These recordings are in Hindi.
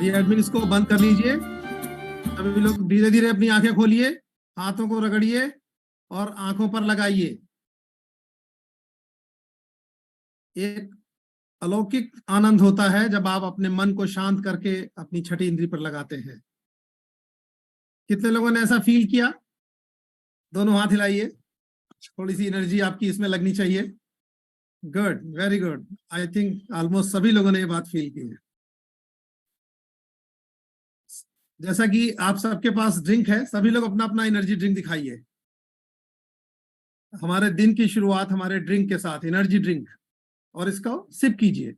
ये एडमिन इसको बंद कर लीजिए। सभी लोग धीरे धीरे अपनी आंखें खोलिए, हाथों को रगड़िए और आंखों पर लगाइए। एक अलौकिक आनंद होता है जब आप अपने मन को शांत करके अपनी छठी इंद्री पर लगाते हैं। कितने लोगों ने ऐसा फील किया? दोनों हाथ हिलाइए। थोड़ी सी एनर्जी आपकी इसमें लगनी चाहिए। Good, very good. I think almost सभी लोगों ने ये बात फील की है। जैसा कि आप सबके पास ड्रिंक है, सभी लोग अपना अपना एनर्जी ड्रिंक दिखाइए। हमारे दिन की शुरुआत हमारे ड्रिंक के साथ, एनर्जी ड्रिंक, और इसको सिप कीजिए।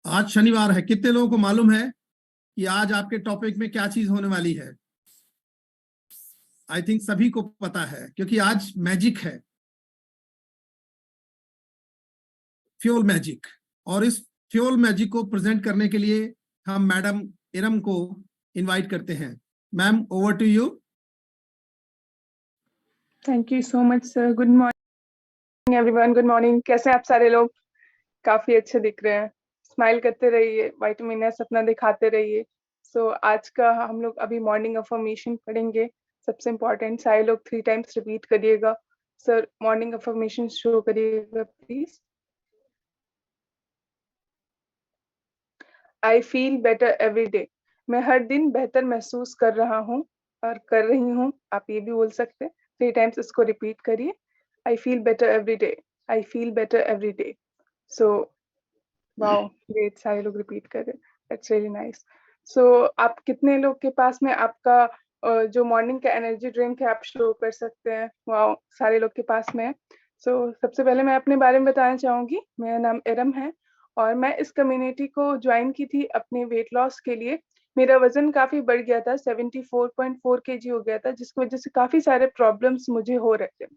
आज शनिवार है। कितने लोगों को मालूम है कि आज आपके टॉपिक में क्या चीज होने वाली है? आई थिंक सभी को पता है, क्योंकि आज मैजिक है, फ्यूल मैजिक। और इस फ्यूल मैजिक को प्रेजेंट करने के लिए हम मैडम इरम को इनवाइट करते हैं। Ma'am, over to you. Thank you so much sir. Good morning everyone. Good morning. कैसे हैं आप सारे लोग? काफी अच्छे दिख रहे हैं। स्माइल करते रहिए, विटामिन एस अपना दिखाते रहिए। सो आज का हम लोग अभी मॉर्निंग अफर्मेशन पढ़ेंगे। सबसे इम्पोर्टेंट, सारे लोग 3 टाइम्स रिपीट करिएगा। सर मॉर्निंग अफर्मेशन शो करिएगा please. I feel better every day. मैं हर दिन बेहतर महसूस कर रहा हूँ और कर रही हूँ। आप ये भी बोल सकते हैं। 3 टाइम्स इसको रिपीट करिए। I feel better every day. I feel better every day. So wow, great, सारे लोग रिपीट कर रहे हैं। That's really nice. सो आप कितने लोग के पास में आपका जो मॉर्निंग का एनर्जी ड्रिंक है आप शो कर सकते हैं? वाओ, सारे लोग के पास में है। सो सबसे पहले मैं अपने बारे में बताना चाहूंगी। मेरा नाम इरम है और मैं इस कम्युनिटी को ज्वाइन की थी अपने वेट लॉस के लिए। मेरा वजन काफी बढ़ गया था, 74.4 kg हो गया था, जिसकी वजह से काफी सारे प्रॉब्लम्स मुझे हो रहे थे।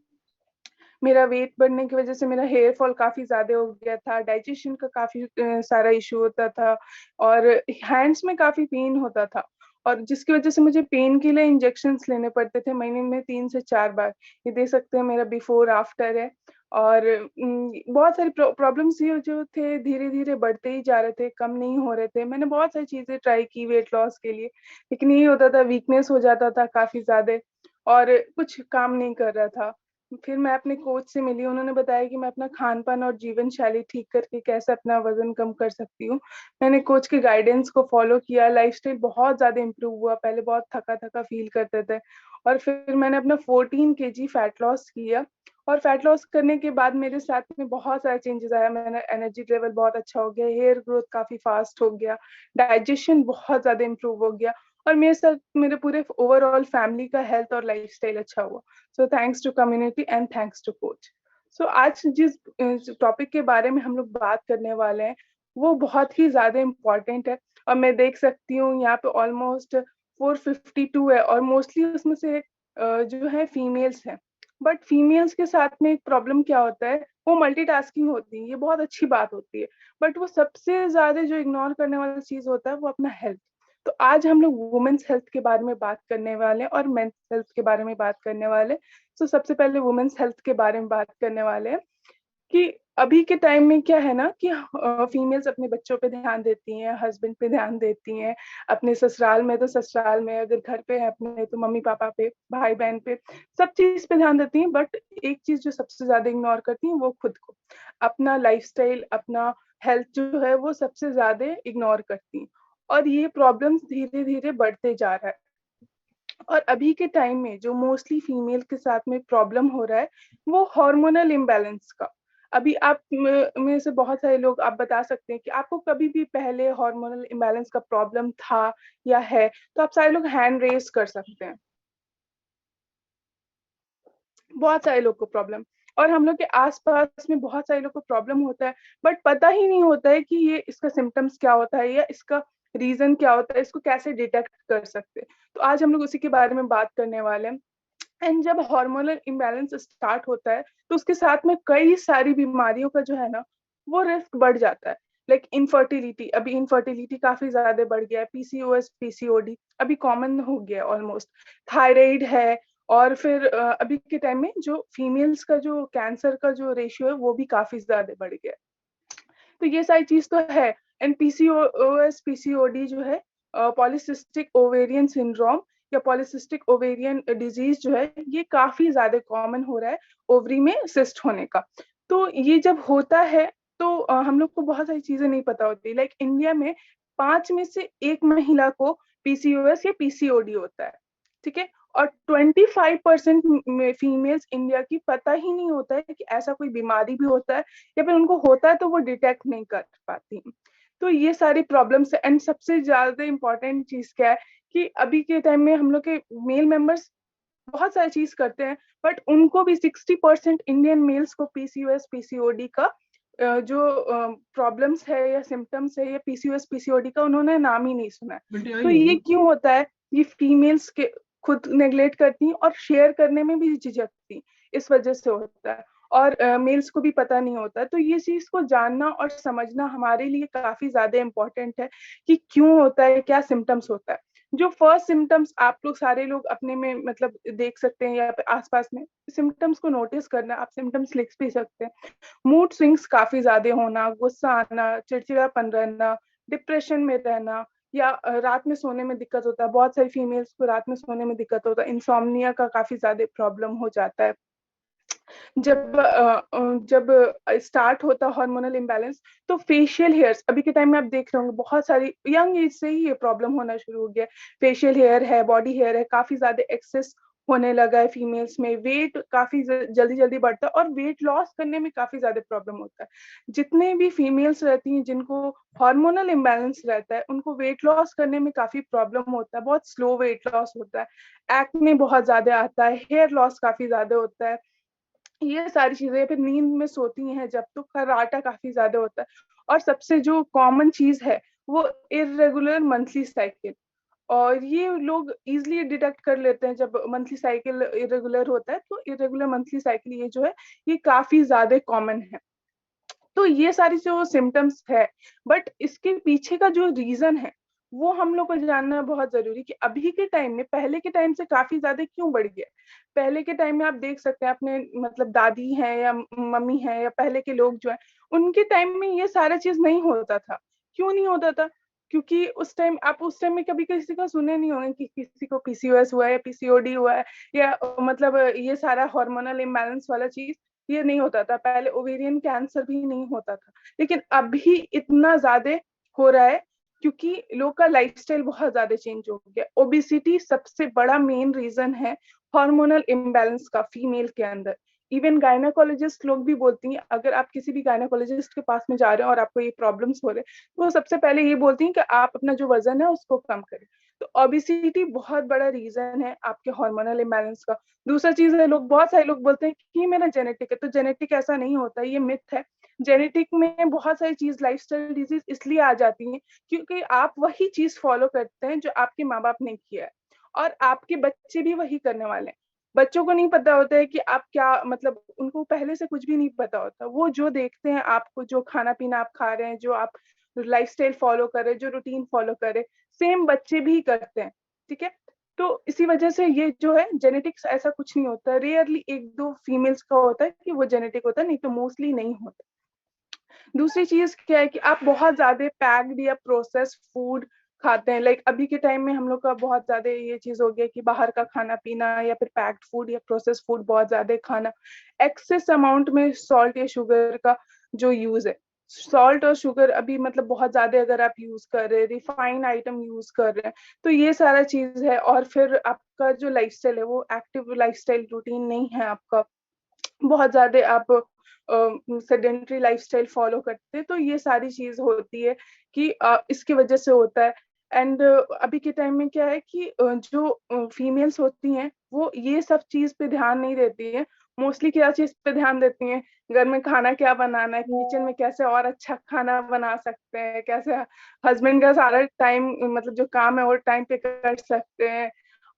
मेरा वेट बढ़ने की वजह से मेरा हेयर फॉल काफी ज्यादा हो गया था, डाइजेशन का काफी सारा इशू होता था और हैंड्स में काफी पेन होता था, और जिसकी वजह से मुझे पेन के लिए इंजेक्शंस लेने पड़ते थे महीने में 3 से 4 बार। ये देख सकते हैं मेरा बिफोर आफ्टर है। और बहुत सारी प्रॉब्लम्स ये जो थे धीरे धीरे बढ़ते ही जा रहे थे, कम नहीं हो रहे थे। मैंने बहुत सारी चीजें ट्राई की वेट लॉस के लिए, लेकिन ये होता था, वीकनेस हो जाता था काफी ज्यादा और कुछ काम नहीं कर रहा था। फिर मैं अपने कोच से मिली, उन्होंने बताया कि मैं अपना खान पान और जीवन शैली ठीक करके कैसे अपना वजन कम कर सकती हूँ। मैंने कोच के गाइडेंस को फॉलो किया, लाइफस्टाइल बहुत ज्यादा इम्प्रूव हुआ। पहले बहुत थका थका फील करते थे और फिर मैंने अपना 14 kg फैट लॉस किया। और फैट लॉस करने के बाद मेरे साथ में बहुत सारे चेंजेस आया। मेरा एनर्जी लेवल बहुत अच्छा हो गया, हेयर ग्रोथ काफी फास्ट हो गया, डाइजेशन बहुत ज्यादा इम्प्रूव हो गया, और मेरे साथ मेरे पूरे ओवरऑल फैमिली का हेल्थ और लाइफस्टाइल अच्छा हुआ। So thanks to community and thanks to coach. So आज जिस टॉपिक के बारे में हम लोग बात करने वाले हैं वो बहुत ही ज्यादा इम्पोर्टेंट है। और मैं देख सकती हूँ यहाँ पे ऑलमोस्ट 452 है और मोस्टली उसमें से जो है फीमेल्स हैं। बट फीमेल्स के साथ में एक प्रॉब्लम क्या होता है, वो मल्टीटास्किंग होती है। ये बहुत अच्छी बात होती है, बट वो सबसे ज्यादा जो इग्नोर करने वाला चीज होता है वो अपना हेल्थ। तो आज हम लोग वुमेन्स हेल्थ के बारे में बात करने वाले हैं और मेंस हेल्थ के बारे में बात करने वाले हैं। तो सबसे पहले वुमेन्स हेल्थ के बारे में बात करने वाले हैं कि अभी के टाइम में क्या है ना कि फीमेल्स अपने बच्चों पे ध्यान देती हैं, हस्बैंड पे ध्यान देती हैं, अपने ससुराल में तो ससुराल में, अगर घर पे है अपने तो मम्मी पापा पे, भाई बहन पे, सब चीज पे ध्यान देती हैं। बट एक चीज जो सबसे ज्यादा इग्नोर करती हैं वो खुद को, अपना लाइफस्टाइल, अपना हेल्थ जो है वो सबसे ज्यादा इग्नोर करती हैं। और ये प्रॉब्लम्स धीरे धीरे बढ़ते जा रहा है। और अभी के टाइम में जो मोस्टली फीमेल के साथ में प्रॉब्लम हो रहा है वो हार्मोनल इम्बैलेंस का। अभी आप में से बहुत सारे लोग आप बता सकते हैं कि आपको कभी भी पहले हार्मोनल इम्बैलेंस का प्रॉब्लम था या है, तो आप सारे लोग हैंड रेज कर सकते हैं। बहुत सारे लोग को प्रॉब्लम, और हम लोग के आसपास में बहुत सारे लोग को प्रॉब्लम होता है, बट पता ही नहीं होता है कि ये इसका सिम्टम्स क्या होता है या इसका रीजन क्या होता है, इसको कैसे डिटेक्ट कर सकते हैं। तो आज हम लोग उसी के बारे में बात करने वाले हैं। एंड जब हार्मोनल इम्बैलेंस स्टार्ट होता है तो उसके साथ में कई सारी बीमारियों का जो है ना वो रिस्क बढ़ जाता है। लाइक इनफर्टिलिटी, अभी इनफर्टिलिटी काफी ज्यादा बढ़ गया है। पीसीओएस, पीसीओडी अभी कॉमन हो गया ऑलमोस्ट। थायराइड है, और फिर अभी के टाइम में जो फीमेल्स का जो कैंसर का जो रेशियो है वो भी काफी ज्यादा बढ़ गया है। तो ये सारी चीज तो है। एंड पीसीओएस पीसीओडी जो है, पॉलीसिस्टिक ओवेरियन सिंड्रोम या पॉलीसिस्टिक ओवेरियन डिजीज जो है, ये काफी ज्यादा कॉमन हो रहा है ओवरी में सिस्ट होने का। तो ये जब होता है तो हम लोग को बहुत सारी चीजें नहीं पता होती। लाइक इंडिया में 5 में से 1 महिला को पीसीओएस या पीसीओडी होता है, ठीक है। और 25% फीमेल्स इंडिया की पता ही नहीं होता है कि ऐसा कोई बीमारी भी होता है, या फिर उनको होता है तो वो डिटेक्ट नहीं कर पाती। तो ये सारी प्रॉब्लम्स है। एंड सबसे ज्यादा इम्पोर्टेंट चीज क्या है कि अभी के टाइम में हम लोग के मेल मेंबर्स बहुत सारी चीज करते हैं, बट उनको भी 60% इंडियन मेल्स को पीसीओएस पीसीओडी का जो प्रॉब्लम्स है या सिम्टम्स है या पीसीओएस पीसीओडी का उन्होंने नाम ही नहीं सुना है। तो ये क्यों होता है? ये फीमेल्स के खुद नेग्लेक्ट करती हैं और शेयर करने में भी झिझकती, इस वजह से होता है। और मेल्स को भी पता नहीं होता। तो ये चीज को जानना और समझना हमारे लिए काफी ज्यादा इम्पोर्टेंट है कि क्यों होता है, क्या सिम्टम्स होता है। जो फर्स्ट सिम्टम्स आप लोग सारे लोग अपने में मतलब देख सकते हैं या आसपास में, सिम्टम्स को नोटिस करना, आप सिम्टम्स लिख भी सकते हैं। मूड स्विंग्स काफी ज्यादा होना, गुस्सा आना, चिड़चिड़ापन रहना, डिप्रेशन में रहना, या रात में सोने में दिक्कत होता है। बहुत सारी फीमेल्स को रात में सोने में दिक्कत होता है, इंसोम्निया का काफी ज्यादा प्रॉब्लम हो जाता है। जब स्टार्ट होता है हार्मोनल इम्बैलेंस, तो फेशियल हेयर्स, अभी के टाइम में आप देख रहे होंगे बहुत सारी यंग एज से ही ये प्रॉब्लम होना शुरू हो गया। फेशियल हेयर है, बॉडी हेयर है, काफी ज्यादा एक्सेस होने लगा है फीमेल्स में। वेट काफी जल्दी जल्दी बढ़ता है और वेट लॉस करने में काफी ज्यादा प्रॉब्लम होता है। जितने भी फीमेल्स रहती हैं जिनको हार्मोनल इम्बैलेंस रहता है, उनको वेट लॉस करने में काफी प्रॉब्लम होता है, बहुत स्लो वेट लॉस होता है, एक्ने बहुत ज्यादा आता है, हेयर लॉस काफी ज्यादा होता है, ये सारी चीजें। फिर नींद में सोती हैं जब, तो खर्राटा काफी ज्यादा होता है। और सबसे जो कॉमन चीज है वो इरेगुलर मंथली साइकिल। और ये लोग इजिली डिटेक्ट कर लेते हैं जब मंथली साइकिल इरेगुलर होता है। तो इरेगुलर मंथली साइकिल ये जो है, ये काफी ज्यादा कॉमन है। तो ये सारी जो सिम्टम्स है, बट इसके पीछे का जो रीजन है वो हम लोग को जानना बहुत जरूरी कि अभी के टाइम में पहले के टाइम से काफी ज्यादा क्यों बढ़ गया। पहले के टाइम में आप देख सकते हैं, अपने मतलब दादी हैं या मम्मी हैं या पहले के लोग जो हैं, उनके टाइम में ये सारा चीज नहीं होता था। क्यों नहीं होता था? क्योंकि उस टाइम, आप उस टाइम में कभी किसी का सुने नहीं होंगे कि किसी को पीसीओएस हुआ है या पीसीओडी हुआ है, या मतलब ये सारा हार्मोनल इम्बैलेंस वाला चीज, ये नहीं होता था। पहले ओवेरियन कैंसर भी नहीं होता था, लेकिन अभी इतना ज्यादा हो रहा है क्योंकि लोग का लाइफस्टाइल बहुत ज्यादा चेंज हो गया। ओबेसिटी सबसे बड़ा मेन रीजन है हार्मोनल इम्बैलेंस का फीमेल के अंदर। इवन गायनाकोलॉजिस्ट लोग भी बोलती हैं, अगर आप किसी भी गायनाकोलॉजिस्ट के पास में जा रहे हैं और आपको ये प्रॉब्लम्स हो रहे हैं, तो वो सबसे पहले ये बोलती हैं कि आप अपना जो वजन है उसको कम करें। तो ओबेसिटी बहुत बड़ा रीजन है आपके हार्मोनल इम्बैलेंस का। दूसरा चीज है, लोग बहुत सारे लोग बोलते हैं कि मेरा जेनेटिक है, तो जेनेटिक ऐसा नहीं होता, ये मिथ है। जेनेटिक में बहुत सारी चीज, लाइफस्टाइल डिजीज इसलिए आ जाती हैं क्योंकि आप वही चीज फॉलो करते हैं जो आपके माँ बाप ने किया है, और आपके बच्चे भी वही करने वाले हैं। बच्चों को नहीं पता होता है कि आप क्या, मतलब उनको पहले से कुछ भी नहीं पता होता। वो जो देखते हैं आपको, जो खाना पीना आप खा रहे हैं, जो आप लाइफस्टाइल फॉलो कर रहे हैं, जो रूटीन फॉलो कर रहे हैं, सेम बच्चे भी करते हैं, ठीक है। तो इसी वजह से ये जो है, जेनेटिक्स ऐसा कुछ नहीं होता। रेयरली एक दो फीमेल्स का होता है कि वो जेनेटिक होता है, नहीं तो मोस्टली नहीं होता। दूसरी चीज क्या है कि आप बहुत ज्यादा पैक्ड या प्रोसेस फूड खाते हैं। लाइक अभी के टाइम में हम लोग का बहुत ज्यादा ये चीज हो गया कि बाहर का खाना पीना या फिर पैक्ड फूड या प्रोसेस फूड बहुत ज्यादा खाना, एक्सेस अमाउंट में सॉल्ट या शुगर का जो यूज है, सॉल्ट और शुगर अभी मतलब बहुत ज्यादा अगर आप यूज कर रहे हैं, रिफाइंड आइटम यूज कर रहे हैं, तो ये सारा चीज है। और फिर आपका जो लाइफस्टाइल है वो एक्टिव लाइफस्टाइल रूटीन नहीं है आपका, बहुत ज्यादा आप सेडेंटरी लाइफस्टाइल फॉलो करते हैं, तो ये सारी चीज होती है कि इसकी वजह से होता है। एंड अभी के टाइम में क्या है कि जो फीमेल्स होती हैं वो ये सब चीज पे ध्यान नहीं देती है। मोस्टली क्या चीज पे ध्यान देती हैं? घर में खाना क्या बनाना है, किचन में कैसे और अच्छा खाना बना सकते हैं, कैसे हस्बैंड का सारा टाइम, मतलब जो काम है वो टाइम पे कर सकते हैं,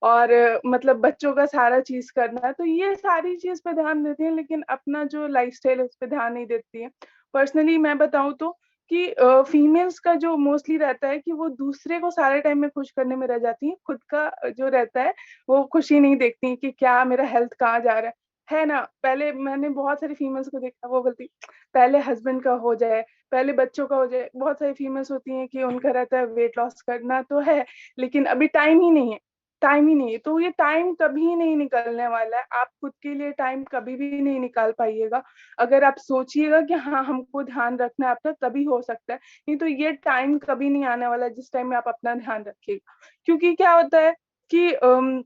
और मतलब बच्चों का सारा चीज करना है। तो ये सारी चीज पे ध्यान देती है, लेकिन अपना जो लाइफस्टाइल है उस पर ध्यान नहीं देती है। पर्सनली मैं बताऊं तो कि फीमेल्स का जो मोस्टली रहता है कि वो दूसरे को सारे टाइम में खुश करने में रह जाती है, खुद का जो रहता है वो खुशी नहीं देखती कि क्या मेरा हेल्थ कहाँ जा रहा है। है ना, पहले मैंने बहुत सारी फीमेल्स को देखा, वो बोलती पहले हस्बैंड का हो जाए, पहले बच्चों का हो जाए। बहुत सारी फीमेल्स होती हैं कि उनका रहता है वेट लॉस करना तो है, लेकिन अभी टाइम ही नहीं है, टाइम ही नहीं है। तो ये टाइम कभी नहीं निकलने वाला है, आप खुद के लिए टाइम कभी भी नहीं निकाल पाइएगा। अगर आप सोचिएगा कि हाँ हमको ध्यान रखना है अपना, तभी हो सकता है, नहीं तो ये टाइम कभी नहीं आने वाला जिस टाइम में आप अपना ध्यान रखिएगा। क्योंकि क्या होता है कि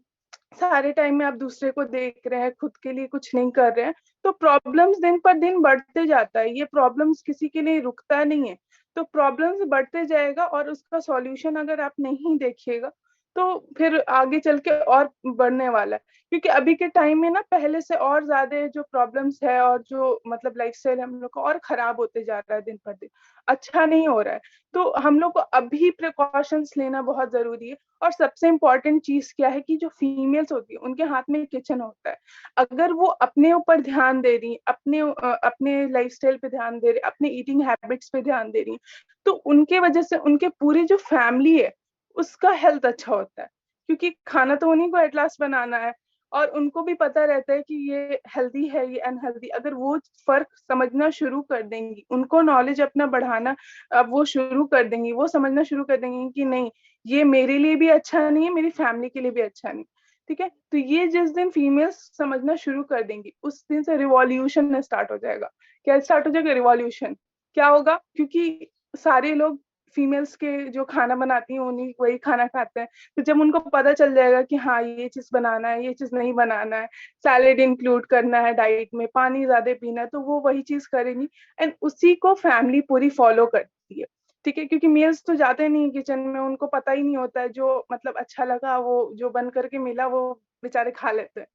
सारे टाइम में आप दूसरे को देख रहे हैं, खुद के लिए कुछ नहीं कर रहे हैं, तो प्रॉब्लम्स दिन पर दिन बढ़ते जाता है। ये प्रॉब्लम्स किसी के लिए रुकता नहीं है, तो प्रॉब्लम्स बढ़ते जाएगा, और उसका सॉल्यूशन अगर आप नहीं देखिएगा तो फिर आगे चल के और बढ़ने वाला है। क्योंकि अभी के टाइम में ना पहले से और ज्यादा जो प्रॉब्लम्स है और जो मतलब लाइफस्टाइल हम लोग का और खराब होते जा रहा है दिन पर दिन, अच्छा नहीं हो रहा है। तो हम लोग को अभी प्रिकॉशंस लेना बहुत जरूरी है। और सबसे इम्पोर्टेंट चीज क्या है कि जो फीमेल्स होती है उनके हाथ में किचन होता है। अगर वो अपने ऊपर ध्यान दे रही, अपने लाइफस्टाइल पे ध्यान दे रही, अपने ईटिंग हैबिट्स पे ध्यान दे रही, तो उनके वजह से उनके पूरी जो फैमिली है उसका हेल्थ अच्छा होता है। क्योंकि खाना तो उन्हीं को एट लास्ट बनाना है, और उनको भी पता रहता है कि ये हेल्दी है ये अनहेल्दी। अगर वो फर्क समझना शुरू कर देंगी, उनको नॉलेज अपना बढ़ाना अब वो शुरू कर देंगी, वो समझना शुरू कर देंगी कि नहीं ये मेरे लिए भी अच्छा नहीं है, मेरी फैमिली के लिए भी अच्छा नहीं। ठीक है, तो ये जिस दिन फीमेल्स समझना शुरू कर देंगी उस दिन से रिवॉल्यूशन स्टार्ट हो जाएगा। क्या स्टार्ट हो जाएगा? रिवॉल्यूशन। क्या होगा? क्योंकि सारे लोग फीमेल्स के जो खाना बनाती हैं उन्हीं वही खाना खाते हैं। तो जब उनको पता चल जाएगा कि हाँ ये चीज बनाना है, ये चीज नहीं बनाना है, सैलेड इंक्लूड करना है डाइट में, पानी ज्यादा पीना है, तो वो वही चीज करेंगी। एंड उसी को फैमिली पूरी फॉलो करती है। ठीक है, क्योंकि मेल्स तो जाते नहीं किचन में, उनको पता ही नहीं होता है, जो मतलब अच्छा लगा वो जो बन करके मिला वो बेचारे खा लेते हैं।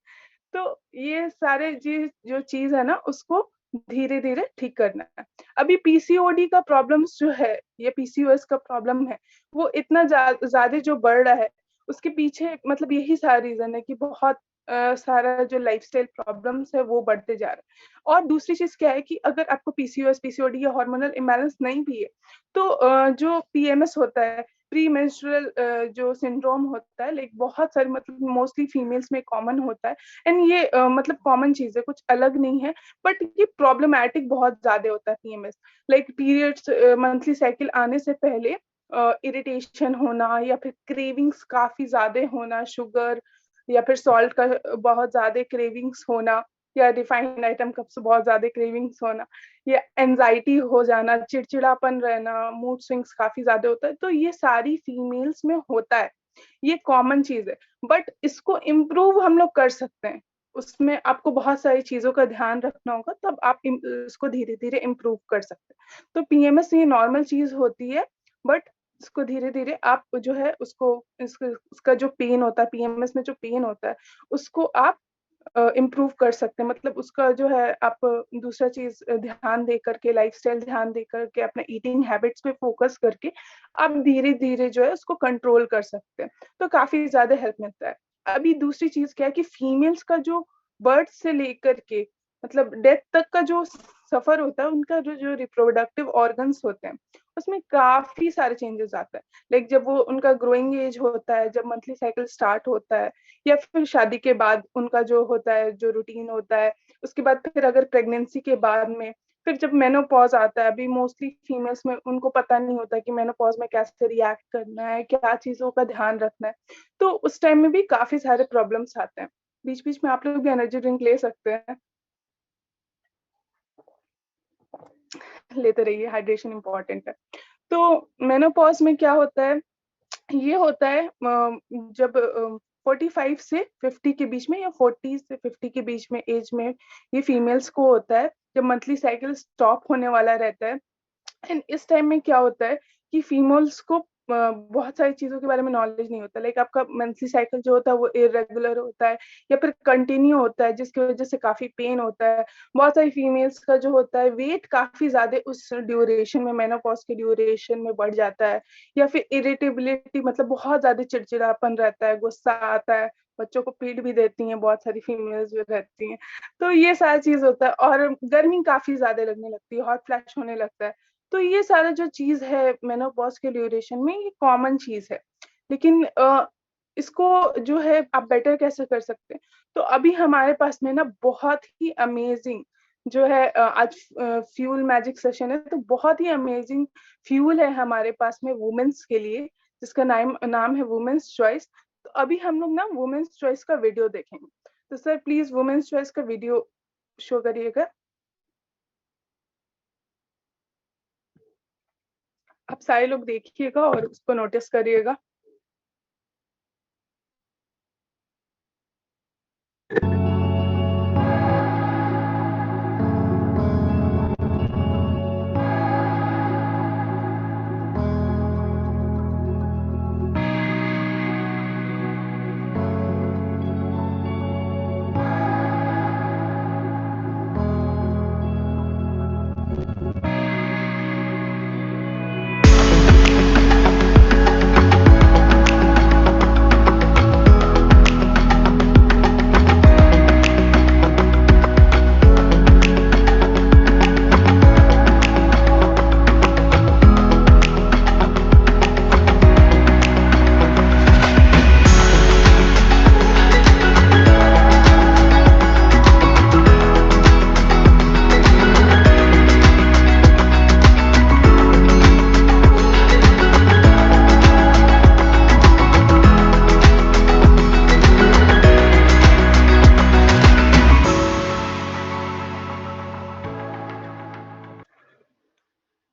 तो ये सारे चीज जो चीज है ना उसको धीरे धीरे ठीक करना है। अभी पीसीओडी का प्रॉब्लम्स जो है, ये पीसीओएस का प्रॉब्लम है, वो इतना ज्यादा जो बढ़ रहा है, उसके पीछे मतलब यही सारा रीजन है कि बहुत सारा जो लाइफस्टाइल प्रॉब्लम्स है वो बढ़ते जा रहा है। और दूसरी चीज क्या है कि अगर आपको पीसीओएस पीसीओडी या हार्मोनल इम्बैलेंस नहीं भी है, तो जो पीएमएस होता है, प्री मेंस्ट्रुअल जो सिंड्रोम होता है, लाइक बहुत सारे मतलब मोस्टली फीमेल्स में कॉमन होता है। एंड ये मतलब कॉमन चीज है, कुछ अलग नहीं है, बट ये प्रॉब्लमैटिक बहुत ज्यादा होता है PMS. Like periods monthly cycle आने से पहले इरिटेशन होना, या फिर क्रेविंग्स काफी ज्यादा होना, शुगर या फिर सॉल्ट का बहुत ज्यादा क्रेविंग्स होना, या रिफाइंड आइटम का बहुत ज्यादा क्रेविंग्स होना, या एनजाइटी हो जाना, चिड़चिड़ापन रहना, मूड स्विंग्स काफी ज्यादा होता है। तो ये सारी फीमेल्स में होता है, ये कॉमन चीज है। बट इसको इम्प्रूव हम लोग कर सकते हैं, उसमें आपको बहुत सारी चीजों का ध्यान रखना होगा, तब आप इसको धीरे धीरे इम्प्रूव कर सकते हैं। तो पीएमएस ये नॉर्मल चीज होती है, बट इसको धीरे धीरे आप जो है उसको उसका जो पेन होता है, पीएमएस में जो पेन होता है उसको आप इम्प्रूव कर सकते हैं। मतलब उसका जो है आप दूसरा चीज ध्यान दे करके, लाइफस्टाइल ध्यान दे करके, अपना ईटिंग हैबिट्स पे फोकस करके आप धीरे धीरे जो है उसको कंट्रोल कर सकते हैं, तो काफी ज्यादा हेल्प मिलता है। अभी दूसरी चीज क्या है कि फीमेल्स का जो बर्थ से लेकर के मतलब डेथ तक का जो सफर होता है, उनका जो जो रिप्रोडक्टिव ऑर्गन्स होते हैं उसमें काफी सारे चेंजेस आता है। लाइक जब वो उनका ग्रोइंग एज होता है, जब मंथली साइकिल स्टार्ट होता है, या फिर शादी के बाद उनका जो होता है जो रूटीन होता है, उसके बाद फिर अगर प्रेगनेंसी के बाद में, फिर जब मेनोपॉज आता है, अभी मोस्टली फीमेल्स में उनको पता नहीं होता कि मेनोपॉज में कैसे रिएक्ट करना है, क्या चीजों का ध्यान रखना है, तो उस टाइम में भी काफी सारे प्रॉब्लम्स आते हैं। बीच बीच में आप लोग भी एनर्जी ड्रिंक ले सकते हैं, लेते रहिए, हाइड्रेशन इंपॉर्टेंट है। तो मेनोपॉज में क्या होता है, ये होता है जब 45 से 50 के बीच में, या 40 से 50 के बीच में एज में ये फीमेल्स को होता है, जब मंथली साइकिल स्टॉप होने वाला रहता है। एंड इस टाइम में क्या होता है कि फीमेल्स को बहुत सारी चीजों के बारे में नॉलेज नहीं होता। लाइक आपका मंथली साइकिल जो होता है वो इरेगुलर होता है, या फिर कंटिन्यू होता है, जिसकी वजह से काफी पेन होता है। बहुत सारी फीमेल्स का जो होता है वेट काफी ज्यादा उस ड्यूरेशन में, मेनोपॉज के ड्यूरेशन में बढ़ जाता है, या फिर इरिटेबिलिटी मतलब बहुत ज्यादा चिड़चिड़ापन रहता है, गुस्सा आता है, बच्चों को पीट भी देती हैं बहुत सारी फीमेल्स जो रहती हैं। तो ये सारा चीज होता है, और गर्मी काफी ज्यादा लगने लगती है, हॉट फ्लैश होने लगता है। तो ये सारा जो चीज है मेनोपॉज के ड्यूरेशन में, ये कॉमन चीज है। लेकिन इसको जो है आप बेटर कैसे कर सकते हैं। तो अभी हमारे पास में ना बहुत ही अमेजिंग जो है आज फ्यूल मैजिक सेशन है, तो बहुत ही अमेजिंग फ्यूल है हमारे पास में वुमेन्स के लिए, जिसका नाम है वुमेन्स चॉइस। तो अभी हम लोग ना वुमेन्स चॉइस का वीडियो देखेंगे। तो सर प्लीज वुमेन्स चॉइस का वीडियो शो करिएगा। आप सारे लोग देखिएगा और उसको नोटिस करिएगा।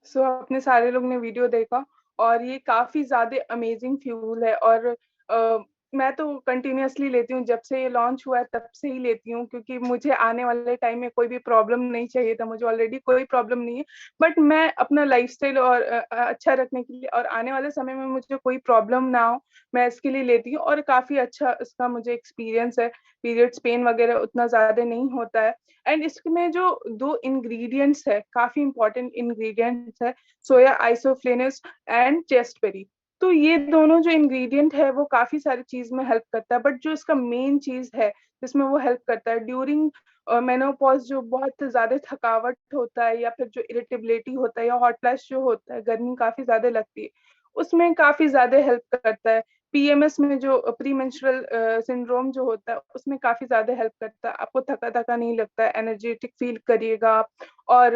सो अपने सारे लोग ने वीडियो देखा और ये काफी ज्यादा अमेजिंग फ्यूल है। और मैं तो कंटिन्यूअसली लेती हूँ, जब से ये लॉन्च हुआ है तब से ही लेती हूँ, क्योंकि मुझे आने वाले टाइम में कोई भी प्रॉब्लम नहीं चाहिए था। मुझे ऑलरेडी कोई प्रॉब्लम नहीं है, बट मैं अपना लाइफस्टाइल और अच्छा रखने के लिए और आने वाले समय में मुझे कोई प्रॉब्लम ना हो, मैं इसके लिए लेती हूँ। और काफी अच्छा इसका मुझे एक्सपीरियंस है, पीरियड्स पेन वगैरह उतना ज्यादा नहीं होता है। एंड इसमें जो 2 इंग्रेडिएंट्स है, काफी इंपॉर्टेंट इंग्रेडिएंट्स है, सोया आइसोफ्लेविनस एंड चेस्टबेरी। तो ये दोनों जो इंग्रेडिएंट है वो काफी सारी चीज में हेल्प करता है, बट जो इसका मेन चीज है जिसमें वो हेल्प करता है ड्यूरिंग मेनोपॉज, जो बहुत ज्यादा थकावट होता है या फिर जो इरिटेबिलिटी होता है या हॉट फ्लैश जो होता है, गर्मी काफी ज्यादा लगती है, उसमें काफी ज्यादा हेल्प करता है। पीएमएस में जो प्री मेंस्ट्रुअल सिंड्रोम जो होता है उसमें काफी ज्यादा हेल्प करता है। आपको थका थका नहीं लगता है, एनर्जेटिक फील करिएगा आप, और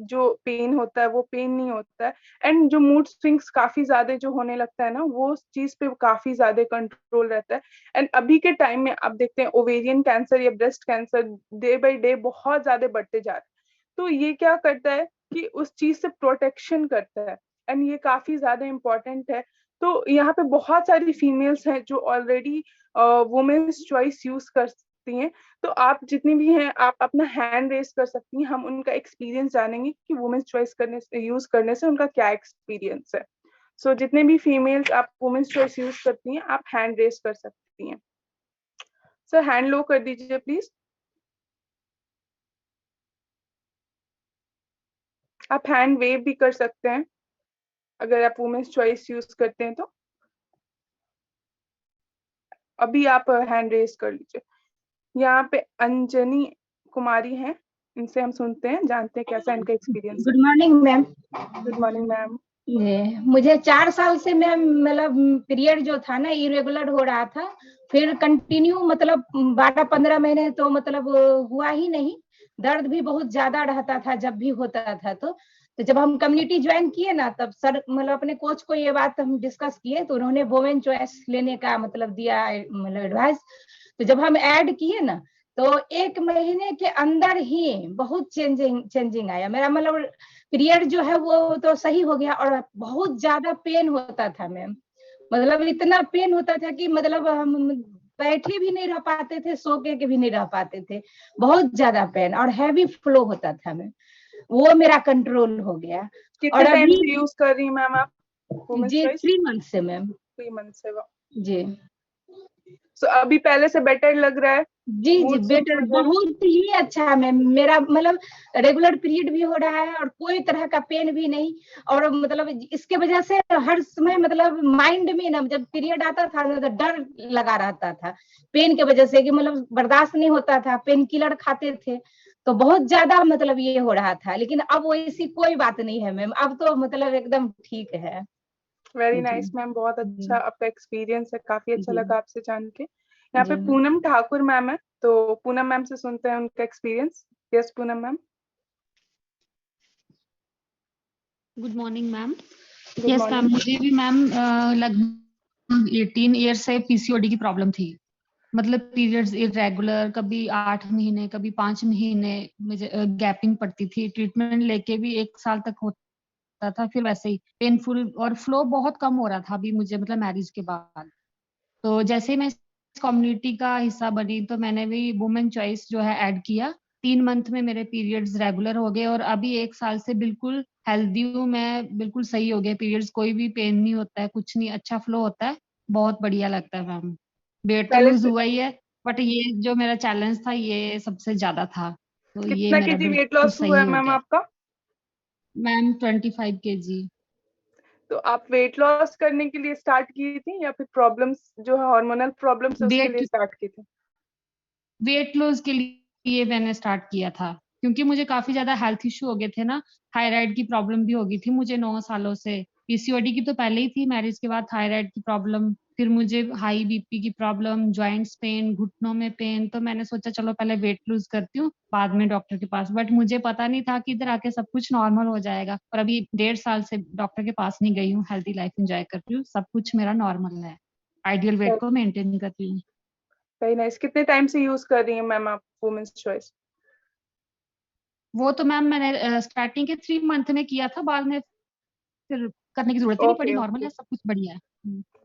जो पेन होता है वो पेन नहीं होता है। एंड जो मूड स्विंग्स काफी ज्यादा जो होने लगता है ना, वो चीज पे काफी ज्यादा कंट्रोल रहता है। एंड अभी के टाइम में आप देखते हैं ओवेरियन कैंसर या breast cancer day by day बहुत ज्यादा बढ़ते जा रहे हैं। तो ये क्या करता है कि उस चीज से प्रोटेक्शन करता है, एंड ये काफी ज्यादा इंपॉर्टेंट है। तो यहाँ पे बहुत सारी फीमेल्स हैं जो ऑलरेडी वुमेन्स चॉइस यूज करती हैं। तो आप जितनी भी हैं आप अपना हैंड रेस कर सकती हैं, हम उनका एक्सपीरियंस जानेंगे कि वुमेन्स चॉइस करने से, यूज करने से उनका क्या एक्सपीरियंस है। सो जितने भी फीमेल्स आप वुमेन्स चॉइस यूज करती हैं आप हैंड रेस कर सकती हैं। सर हैंड लो कर दीजिए प्लीज। आप हैंड वेव भी कर सकते हैं अगर आप वुमेन्स चॉइस यूज करते हैं तो। अभी आप हैंड रेस कर लीजिए। यहाँ पे अंजनी कुमारी हैं, इनसे हम सुनते हैं, जानते हैं कैसा इनका एक्सपीरियंस है। Good morning ma'am. Good morning ma'am. मुझे 4 साल से मैम मतलब पीरियड जो था ना इरेगुलर हो रहा था, फिर कंटिन्यू मतलब 12-15 महीने तो मतलब हुआ ही नहीं। दर्द भी बहुत ज्यादा रहता था जब भी होता था। तो जब हम कम्युनिटी ज्वाइन किए ना, तब सर मतलब अपने कोच को ये बात हम डिस्कस किए, तो उन्होंने वुमेन चॉइस लेने का मतलब दिया मतलब एडवाइस। तो जब हम ऐड किए ना, तो 1 महीने के अंदर ही बहुत चेंजिंग आया। मेरा मतलब पीरियड जो है वो तो सही हो गया, और बहुत ज्यादा पेन होता था मैम। मतलब इतना पेन होता था कि मतलब हम बैठे भी नहीं रह पाते थे, सो के भी नहीं रह पाते थे। बहुत ज्यादा पेन और हैवी फ्लो होता था मैम, वो मेरा कंट्रोल हो गया। कितने और टाइम अभी से यूज कर रही हैं मैम आप वुमेन्स जी चॉइस? 3 मंथ से मैम। 3 मंथ से। जी सो अभी पहले से बेटर लग रहा है? जी जी मूड स्विंग्स बेटर, वगैरह? बहुत ही अच्छा है मैम। मेरा मतलब रेगुलर पीरियड भी हो रहा है और कोई तरह का पेन भी नहीं। और मतलब इसके वजह से हर समय मतलब माइंड में ना, जब पीरियड आता था तो डर लगा रहता था पेन के वजह से, कि मतलब बर्दाश्त नहीं होता था, पेन किलर खाते थे, तो बहुत ज्यादा मतलब ये हो रहा था। लेकिन अब वैसी कोई बात नहीं है मैम, अब तो मतलब एकदम ठीक है। वेरी जी नाइस मैम, बहुत अच्छा आपका एक्सपीरियंस है, काफी अच्छा जी लगा आपसे जान के। यहाँ पे जी मैम। पूनम ठाकुर मैम है, तो पूनम मैम से सुनते हैं उनका experience. Yes Poonam ma'am. Good morning ma'am. Good yes ma'am, morning. मुझे भी मैम लगभग 18 ईयर से पीसीओडी की प्रॉब्लम थी। मतलब पीरियड्स इरेगुलर, कभी 8 महीने, कभी 5 महीने मुझे गैपिंग पड़ती थी। ट्रीटमेंट लेके भी 1 साल तक होता था, फिर वैसे ही पेनफुल, और फ्लो बहुत कम हो रहा था अभी मुझे, मतलब मैरिज के बाद। तो जैसे ही मैं इस कम्युनिटी का हिस्सा बनी, तो मैंने भी वुमेन चॉइस जो है ऐड किया। 3 मंथ में मेरे पीरियड्स रेगुलर हो गए, और अभी 1 साल से बिल्कुल हेल्दी हूँ मैं, बिल्कुल सही हो गया पीरियड्स, कोई भी पेन नहीं होता है, कुछ नहीं, अच्छा फ्लो होता है, बहुत बढ़िया लगता है मैम। वेट तो पहले लूज से हुआ ही है, बट ये जो मेरा चैलेंज था ये सबसे ज्यादा था, तो ये कितना मेरा केजी वेट बिल्कुल लॉस हुआ सही है हो मैम गया आपका? मैम। 25 kg। तो आप वेट लॉस करने के लिए स्टार्ट की थी, या फिर प्रॉब्लम्स जो है हार्मोनल प्रॉब्लम्स है उसके लिए वेट स्टार्ट की थी? वेट लॉस के लिए मैंने स्टार्ट किया था, क्योंकि मुझे काफी ज्यादा हेल्थ इश्यू हो गए थे ना। थायराइड की प्रॉब्लम भी हो गई थी मुझे 9 सालों से। पीसीओडी की तो पहले ही थी, मैरिज के बाद थायराइड की प्रॉब्लम, फिर मुझे हाई बीपी की प्रॉब्लम, जॉइंट्स पेन, घुटनों में पेन। तो मैंने सोचा चलो पहले वेट लूज करती हूँ, बाद में डॉक्टर के पास। बट मुझे पता नहीं था कि इधर आके सब कुछ नॉर्मल हो जाएगा, और अभी 1.5 साल से डॉक्टर के पास नहीं गई हूँ, हेल्थी लाइफ एंजॉय कर रही हूँ, सब कुछ मेरा नॉर्मल है, आइडियल वेट को मेंटेन कर रही हूँ। Very nice. कितने टाइम से यूज कर रही हैं मैम आप वुमेन्स चॉइस? वो तो मैम मैंने स्टार्टिंग के 3 मंथ में किया था, बाद में फिर करने की जरूरत ही नहीं पड़ी, ओके नॉर्मल ओके, है, सब कुछ बढ़िया है।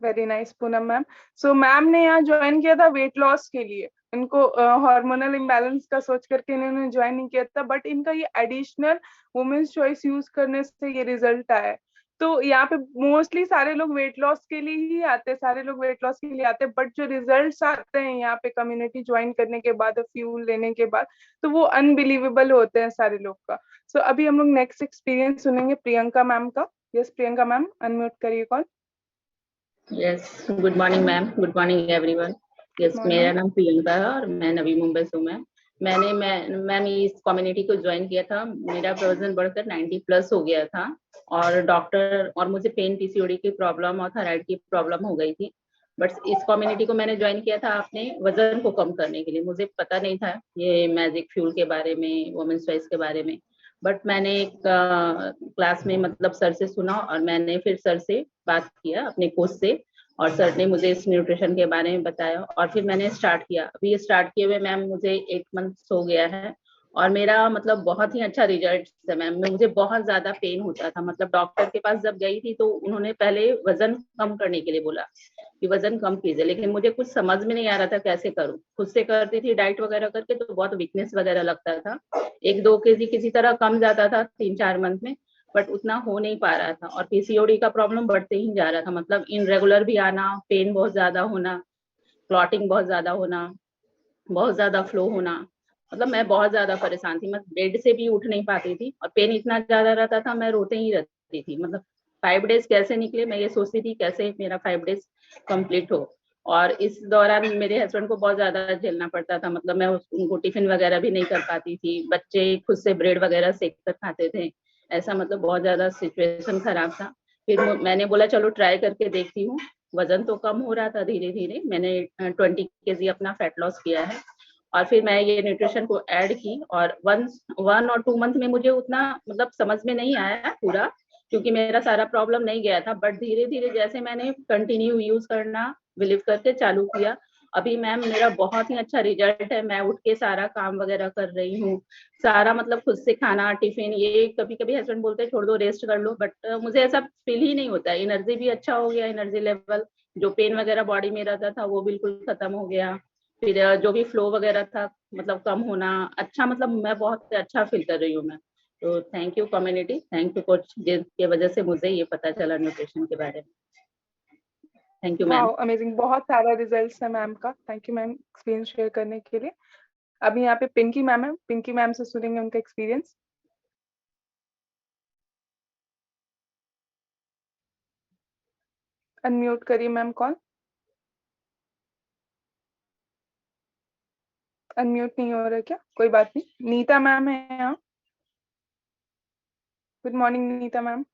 Very nice Poonam ma'am. So ma'am ने यहाँ ज्वाइन किया था वेट लॉस के लिए। इनको हार्मोनल इम्बैलेंस का सोच करके इन्होंने ज्वाइन नहीं किया था, बट इनका ये एडिशनल वुमेन्स चॉइस यूज करने से ये रिजल्ट आया है। तो यहाँ पे मोस्टली सारे लोग वेट लॉस के लिए ही आते हैं, सारे लोग वेट लॉस के लिए आते हैं, बट जो रिजल्ट्स आते हैं यहाँ पे कम्युनिटी ज्वाइन करने के बाद, फ्यूल लेने के बाद, तो वो अनबिलीवेबल होते हैं सारे लोग का। सो अभी हम लोग नेक्स्ट एक्सपीरियंस सुनेंगे प्रियंका मैम का। यस प्रियंका मैम, अनम्यूट करिए call. Yes, good morning ma'am, good morning everyone. Yes, मेरा मॉर्निंग। नाम प्रियंका है और मैं नवी मुंबई से हूँ मैम। मैम इस कम्युनिटी को ज्वाइन किया था, मेरा वजन बढ़कर 90 प्लस हो गया था, और डॉक्टर और मुझे पेन, पीसीओडी की प्रॉब्लम और थायराइड की प्रॉब्लम हो गई थी। बट इस कम्युनिटी को मैंने ज्वाइन किया था अपने वजन को कम करने के लिए। मुझे पता नहीं था ये मैजिक फ्यूल के बारे में, वुमेन्स चॉइस के बारे में। बट मैंने एक क्लास में मतलब सर से सुना, और मैंने फिर सर से बात किया अपने कोच से, और सर ने मुझे इस न्यूट्रिशन के बारे में बताया, और फिर मैंने स्टार्ट किया। अभी स्टार्ट किए हुए मैम मुझे 8 मंथ हो गया है, और मेरा मतलब बहुत ही अच्छा रिजल्ट है मैम। मुझे बहुत ज्यादा पेन होता था, मतलब डॉक्टर के पास जब गई थी तो उन्होंने पहले वजन कम करने के लिए बोला कि वजन कम कीजिए, लेकिन मुझे कुछ समझ में नहीं आ रहा था कैसे करूं। खुद से करती थी डाइट वगैरह करके, तो बहुत वीकनेस वगैरह लगता था, 1-2 kg किसी तरह कम जाता था 3-4 मंथ में, बट उतना हो नहीं पा रहा था। और पीसीओडी का प्रॉब्लम बढ़ते ही जा रहा था, मतलब इनरेगुलर भी आना, पेन बहुत ज्यादा होना, क्लॉटिंग बहुत ज्यादा होना, बहुत ज्यादा फ्लो होना, मतलब मैं बहुत ज्यादा परेशान थी। मैं बेड से भी उठ नहीं पाती थी, और पेन इतना ज्यादा रहता था, मैं रोते ही रहती थी। मतलब 5 डेज कैसे निकले, मैं ये सोचती थी कैसे मेरा 5 डेज कंप्लीट हो। और इस दौरान मेरे हस्बैंड को बहुत ज्यादा झेलना पड़ता था, मतलब मैं उनको टिफिन वगैरह भी नहीं कर पाती थी, बच्चे खुद से ब्रेड वगैरह सेक कर खाते थे, ऐसा मतलब बहुत ज्यादा सिचुएशन खराब था। फिर मैंने बोला चलो ट्राई करके देखती हूँ। वजन तो कम हो रहा था धीरे धीरे, मैंने 20 kg अपना फैट लॉस किया है, और फिर मैं ये न्यूट्रिशन को ऐड की। और 1 और 2 मंथ में मुझे उतना मतलब समझ में नहीं आया पूरा, क्योंकि मेरा सारा प्रॉब्लम नहीं गया था, बट धीरे धीरे जैसे मैंने कंटिन्यू यूज करना बिलीव करके चालू किया, अभी मैम मेरा बहुत ही अच्छा रिजल्ट है। मैं उठ के सारा काम वगैरह कर रही हूँ, सारा मतलब खुद से खाना, टिफिन, ये कभी कभी हस्बैंड बोलते हैं छोड़ दो, रेस्ट कर लो, बट मुझे ऐसा फील ही नहीं होता। एनर्जी भी अच्छा हो गया, एनर्जी लेवल, जो पेन वगैरह बॉडी में रहता था वो बिल्कुल खत्म हो गया। फिर जो भी फ्लो वगैरह था मतलब कम होना, अच्छा मतलब मैं बहुत अच्छा फील कर रही हूँ मैं। तो thank you community, thank you coach, जिसकी वजह से मुझे ये पता चला न्यूट्रिशन के बारे में। Thank you ma'am. Wow amazing, बहुत सारा रिजल्ट्स है मैम का। Thank you ma'am experience share करने के लिए। अभी यहाँ पे पिंकी मैम है, पिंकी मैम से सुनेंगे उनका एक्सपीरियंस। अनम्यूट करिए मैम कॉल। अनम्यूट नहीं हो रहा है क्या? कोई बात नहीं। नीता मैम है यहाँ। Good morning Neeta ma'am.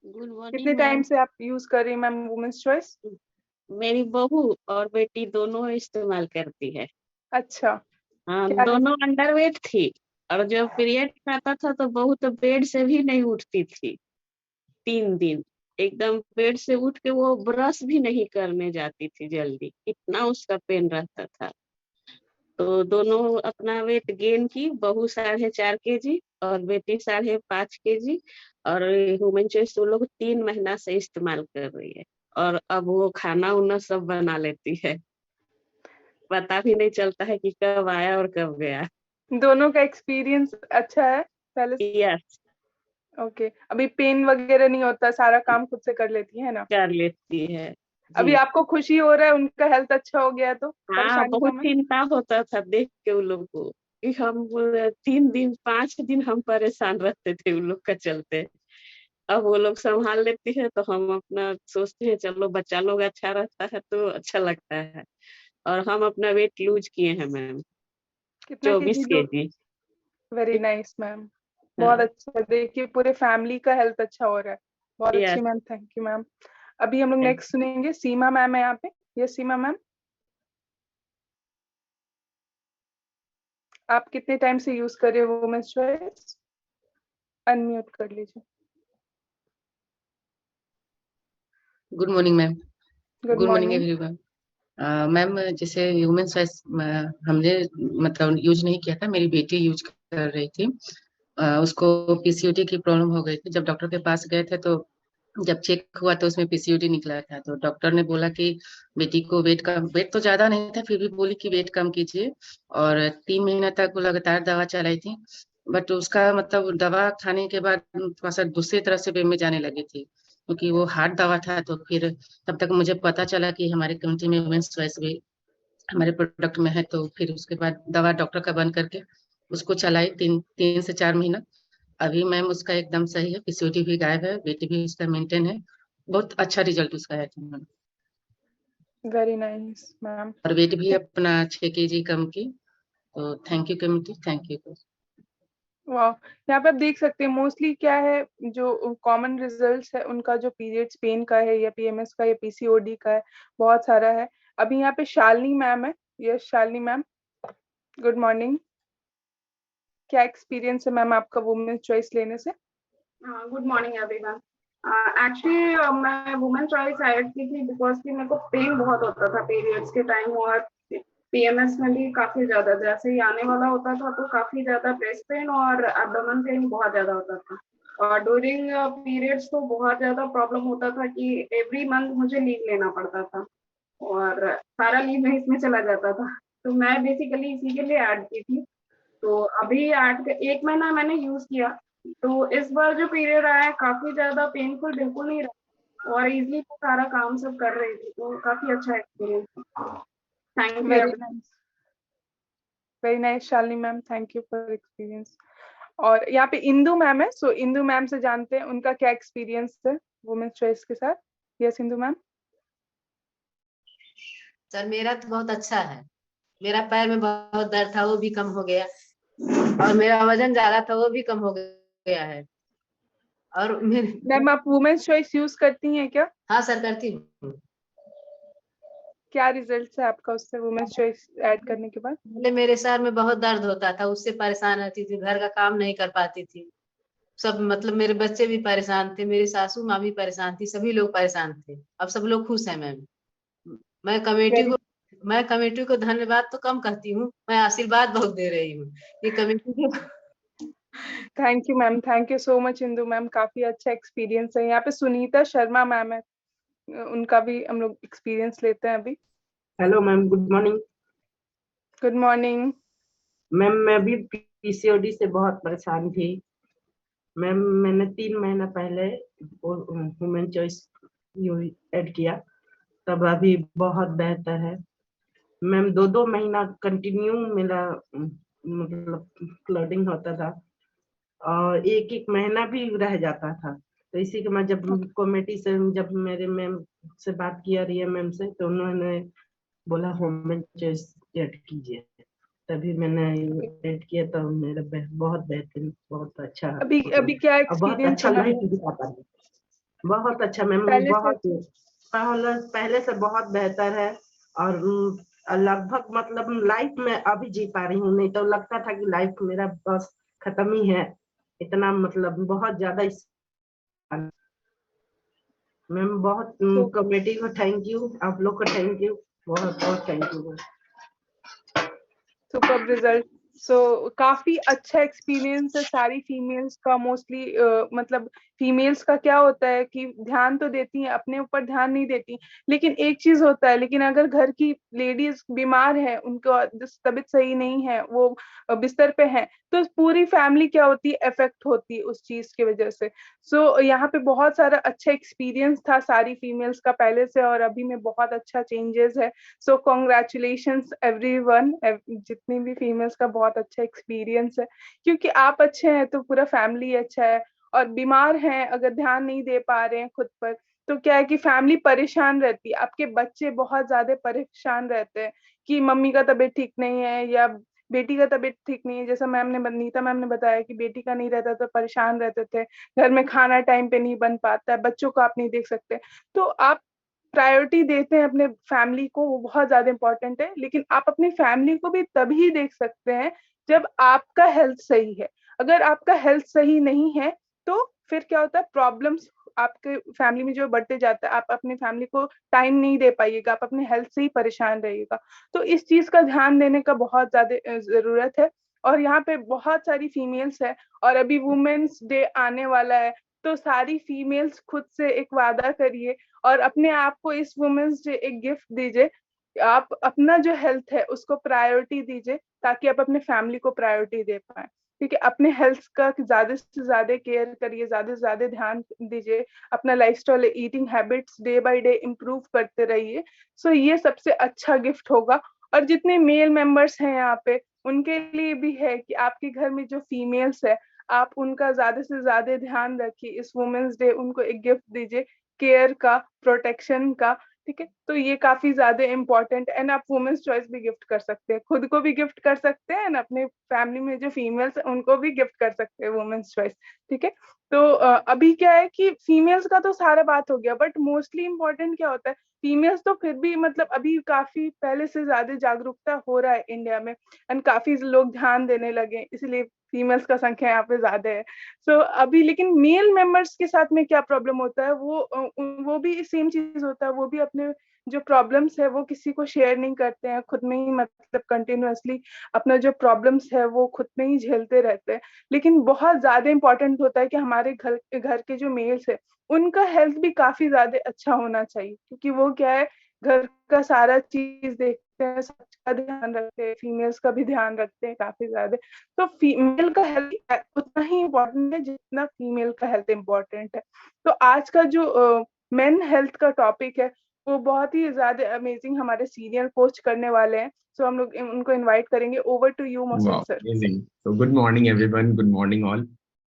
Good morning कितने टाइम से आप यूज कर रही हैं मैम वुमेन्स चॉइस? मेरी बहू और बेटी दोनों इस्तेमाल करती है। अच्छा, हाँ, क्या दोनों अंडरवेट थी और जब पीरियड आता था तो बहू तो बेड से भी नहीं उठती थी 3 दिन। एकदम बेड से उठ के वो ब्रश भी नहीं करने जाती थी जल्दी, इतना उसका पेन रहता था। तो दोनों अपना वेट गेन की, बहू 4.5 kg और बेटी 5.5 kg। और वुमेन चॉइस वो लोग 3 महीना से इस्तेमाल कर रही है और अब वो खाना उना सब बना लेती है, पता भी नहीं चलता है कि कब आया और कब गया। दोनों का एक्सपीरियंस अच्छा है पहले से? यस, ओके, अभी पेन वगैरह नहीं होता, सारा काम खुद से कर लेती है ना? कर लेती है अभी जी। आपको खुशी हो रहा है उनका हेल्थ अच्छा हो गया तो? हाँ, परेशानी बहुत कम है? चिंता होता था देख के उन लोग को कि हम 3 दिन 5 दिन हम परेशान रहते थे उन लोग का चलते। अब वो लोग संभाल लेती है तो हम अपना सोचते हैं चलो बच्चा लोग अच्छा रहता है तो अच्छा लगता है। और हम अपना वेट लूज किए हैं मैम, कितना 24 KG? kg। Very nice ma'am, बहुत हाँ, अच्छा। देखिए पूरे फैमिली का हेल्थ अच्छा हो रहा है, बहुत अच्छी yes. Ma'am, thank you ma'am. अभी हम लोग नेक्स्ट सुनेंगे सीमा मैम है यहाँ पे। ये सीमा मैम, आप कितने टाइम से यूज कर रहे हो वुमेन्स चॉइस? अनम्यूट कर लीजिए। Good morning ma'am. Good good morning morning. Everyone. Ma'am जैसे ह्यूमन चॉइस हमने मतलब यूज नहीं किया था, मेरी बेटी यूज कर रही थी। उसको पीसीओडी की प्रॉब्लम हो गई थी। जब डॉक्टर के पास गए थे तो जब चेक हुआ तो उसमें पीसीओडी निकला था। तो डॉक्टर ने बोला कि बेटी को वेट तो ज्यादा नहीं था, फिर भी बोली कि वेट कम कीजिए। और 3 महीना तक वो लगातार दवा चलाई थी। बट उसका मतलब दवा खाने के बाद थोड़ा सा दूसरी तरह से वे में जाने लगी थी, क्योंकि वो हार्ड दवा था। तो फिर तब तक मुझे पता चला कि हमारे कम्युनिटी में वुमेन्स चॉइस भी हमारे प्रोडक्ट में है। तो फिर उसके बाद दवा डॉक्टर का बंद करके उसको चलाई 3 से 4 महीना। अभी मैम उसका एकदम सही है, पीसीओडी भी गायब है, वेट भी उसका मेंटेन है। बहुत अच्छा रिजल्ट उसका है मैम। Very nice ma'am. और वेट भी अपना 6 kg कम की। तो thank you community, thank you. वाह, यहाँ पे आप देख सकते हैं मोस्टली क्या है, जो कॉमन रिजल्ट्स है उनका, जो पीरियड्स पेन का है या पीएमएस का या पीसीओडी का है, बहुत सारा है। अभी यहाँ पे शालिनी मैम है। Yes Shalini ma'am, good morning. क्या एक्सपीरियंस है मैम आपका वुमेन्स चॉइस लेने से? Good morning everyone. एक्चुअली मैं वुमेन चॉइस ऐड की थी बिकॉज कि मेरे को पेन बहुत होता था पीरियड्स के टाइम, और पीएमएस में भी काफी ज्यादा, जैसे ही आने वाला होता था तो काफी ज्यादा ब्रेस्ट पेन और एब्डोमेन पेन बहुत ज्यादा होता था। और ड्यूरिंग पीरियड्स तो बहुत ज्यादा प्रॉब्लम होता था कि एवरी मंथ मुझे लीव लेना पड़ता था और सारा लीव में इसमें चला जाता था। तो मैं बेसिकली इसी के लिए ऐड की थी। तो अभी 1 महीना मैंने यूज किया, तो इस बार जो पीरियड आया है काफी ज्यादा पेनफुल बिल्कुल नहीं रहा और इजीली सारा काम सब कर रही थी, तो काफी अच्छा experience. Thank you very nice, very nice Shalini ma'am, thank you for experience. और यहाँ पे इंदु मैम है, सो इंदु मैम से जानते हैं उनका क्या एक्सपीरियंस है वुमेन्स चॉइस के साथ। Yes Indu ma'am. सर मेरा तो बहुत अच्छा है। मेरा पैर में बहुत दर्द था, वो भी कम हो गया। और मेरा वजन ज्यादा था, वो भी कम हो गया है। और मेरे मैम आप वुमेन्स चॉइस यूज करती हैं क्या? हाँ सर, करती हूँ। क्या रिजल्ट है आपका उससे वुमेन्स चॉइस ऐड करने के बाद? पहले मेरे सर में बहुत दर्द होता था, उससे परेशान रहती थी, घर का काम नहीं कर पाती थी। सब मतलब मेरे बच्चे भी परेशान थे, मेरी सासू माँ भी परेशान थी, सभी लोग परेशान थे। अब सब लोग खुश हैं मैम। मैं कमेटी वेरी को मैं कमेटी को धन्यवाद तो कम कहती हूँ, मैं आशीर्वाद बहुत दे रही हूँ। ये कमेटी को thank you ma'am, thank you so much Indu ma'am, काफी अच्छा एक्सपीरियंस है। यहाँ पे सुनीता शर्मा मैम है, उनका भी हम लोग एक्सपीरियंस लेते हैं अभी। Hello ma'am, good morning. Good morning ma'am मैं भी पीसीओडी से बहुत परेशान थी। मैम मैंने 3 महीना पहले वुमेन चॉइस ऐड किया, तब अभी बहुत बेहतर है। मैम 2-2 महीना कंटिन्यू मेरा मतलब क्लडिंग होता था और एक महीना भी रह जाता था। तो इसी के मैं जब कमेटी से जब मेरे मैम से बात किया रिया मैम से, तो उन्होंने बोला वुमेन चॉइस ऐड कीजिए, तभी मैंने ऐड किया। तो मेरा बहुत बेहतरीन, बहुत अच्छा अभी मतलब क्या अब बहुत एक्सपीरियंस अच्छा है मैम? लाइफ दिखाता है। बहुत अच्छा मैम, पहले से बहुत पहले से बहुत बेहतर है। और लगभग मतलब लाइफ में अभी जी पा रही हूँ, नहीं तो लगता था कि लाइफ मेरा बस खत्म ही है। इतना मतलब बहुत ज्यादा मैम, बहुत तो कमेटी को थैंक यू, आप लोग को थैंक यू, बहुत बहुत thank you. Super result. So काफी अच्छा एक्सपीरियंस है सारी फीमेल्स का। मोस्टली मतलब फीमेल्स का क्या होता है कि ध्यान तो देती हैं, अपने ऊपर ध्यान नहीं देती। लेकिन एक चीज होता है, लेकिन अगर घर की लेडीज बीमार है, उनको तबीयत सही नहीं है, वो बिस्तर पे है, तो पूरी फैमिली क्या होती है, इफेक्ट होती है उस चीज की वजह से। सो यहाँ पे बहुत सारा अच्छा एक्सपीरियंस था सारी फीमेल्स का पहले से और अभी में बहुत अच्छा चेंजेस है। सो कॉन्ग्रेचुलेशंस एवरीवन, जितनी भी फीमेल्स का बहुत अच्छा एक्सपीरियंस है, क्योंकि आप अच्छे हैं तो पूरा फैमिली अच्छा है। और बीमार हैं, अगर ध्यान नहीं दे पा रहे हैं खुद पर, तो क्या है कि फैमिली परेशान रहती है, आपके बच्चे बहुत ज्यादा परेशान रहते हैं कि मम्मी का तबीयत ठीक नहीं है या बेटी का तबीयत ठीक नहीं है। जैसा नीता मैम ने बताया कि बेटी का नहीं रहता तो परेशान रहते थे, घर में खाना टाइम पे नहीं बन पाता है, बच्चों को आप नहीं देख सकते। तो आप प्रायोरिटी देते हैं अपने फैमिली को, वो बहुत ज्यादा इंपॉर्टेंट है। लेकिन आप अपनी फैमिली को भी तभी देख सकते हैं जब आपका हेल्थ सही है। अगर आपका हेल्थ सही नहीं है तो फिर क्या होता है, प्रॉब्लम्स आपके फैमिली में जो बढ़ते जाता है, आप अपने फैमिली को टाइम नहीं दे पाइएगा, आप अपने हेल्थ से ही परेशान रहिएगा। तो इस चीज का ध्यान देने का बहुत ज्यादा जरूरत है। और यहाँ पे बहुत सारी फीमेल्स है और अभी वुमेन्स डे आने वाला है, तो सारी फीमेल्स खुद से एक वादा करिए और अपने आप को इस वुमेन्स डे एक गिफ्ट दीजिए। आप अपना जो हेल्थ है उसको प्रायोरिटी दीजिए, ताकि आप अपने फैमिली को प्रायोरिटी दे पाए। ठीक है, अपने हेल्थ का ज्यादा से ज्यादा केयर करिए, ज्यादा से ज्यादा ध्यान दीजिए, अपना lifestyle, eating habits day by day improve करते रहिए। सो ये सबसे अच्छा गिफ्ट होगा। और जितने मेल मेंबर्स हैं यहाँ पे, उनके लिए भी है कि आपके घर में जो फीमेल्स है, आप उनका ज्यादा से ज्यादा ध्यान रखिए। इस वुमेन्स डे उनको एक गिफ्ट दीजिए, केयर का, प्रोटेक्शन का। ठीक है, तो ये काफी ज्यादा इंपॉर्टेंट। एंड आप वुमेन्स चॉइस भी गिफ्ट कर सकते हैं, खुद को भी गिफ्ट कर सकते हैं, एंड अपने फैमिली में जो फीमेल्स है उनको भी गिफ्ट कर सकते हैं वुमेन्स चॉइस। ठीक है, तो अभी क्या है कि फीमेल्स का तो सारा बात हो गया, बट मोस्टली इंपॉर्टेंट क्या होता है, फीमेल्स तो फिर भी मतलब अभी काफी पहले से ज्यादा जागरूकता हो रहा है इंडिया में, एंड काफी लोग ध्यान देने लगे, इसलिए फीमेल्स का संख्या यहाँ पे ज्यादा है। सो अभी लेकिन मेल मेंबर्स के साथ में क्या प्रॉब्लम होता है, वो भी सेम चीज होता है, वो भी अपने जो प्रॉब्लम्स है वो किसी को शेयर नहीं करते हैं, खुद में ही मतलब कंटिन्यूअसली अपना जो प्रॉब्लम्स है वो खुद में ही झेलते रहते हैं। लेकिन बहुत ज्यादा इंपॉर्टेंट होता है कि हमारे घर के जो मेल्स है उनका हेल्थ भी काफी ज्यादा अच्छा होना चाहिए, क्योंकि वो क्या है, घर का सारा चीज देखते हैं, सबका ध्यान रखते हैं, फीमेल्स का भी ध्यान रखते हैं काफी ज्यादा। तो फीमेल का हेल्थ उतना ही इम्पोर्टेंट है जितना फीमेल का हेल्थ इम्पोर्टेंट है। तो आज का जो मेन हेल्थ का टॉपिक है वो बहुत ही ज्यादा अमेजिंग हमारे सीनियर पोस्ट करने वाले हैं। सो हम लोग उनको इनवाइट करेंगे। ओवर टू यू मोहसिन वाह, सर। अमेजिंग। तो good morning everyone, good morning all.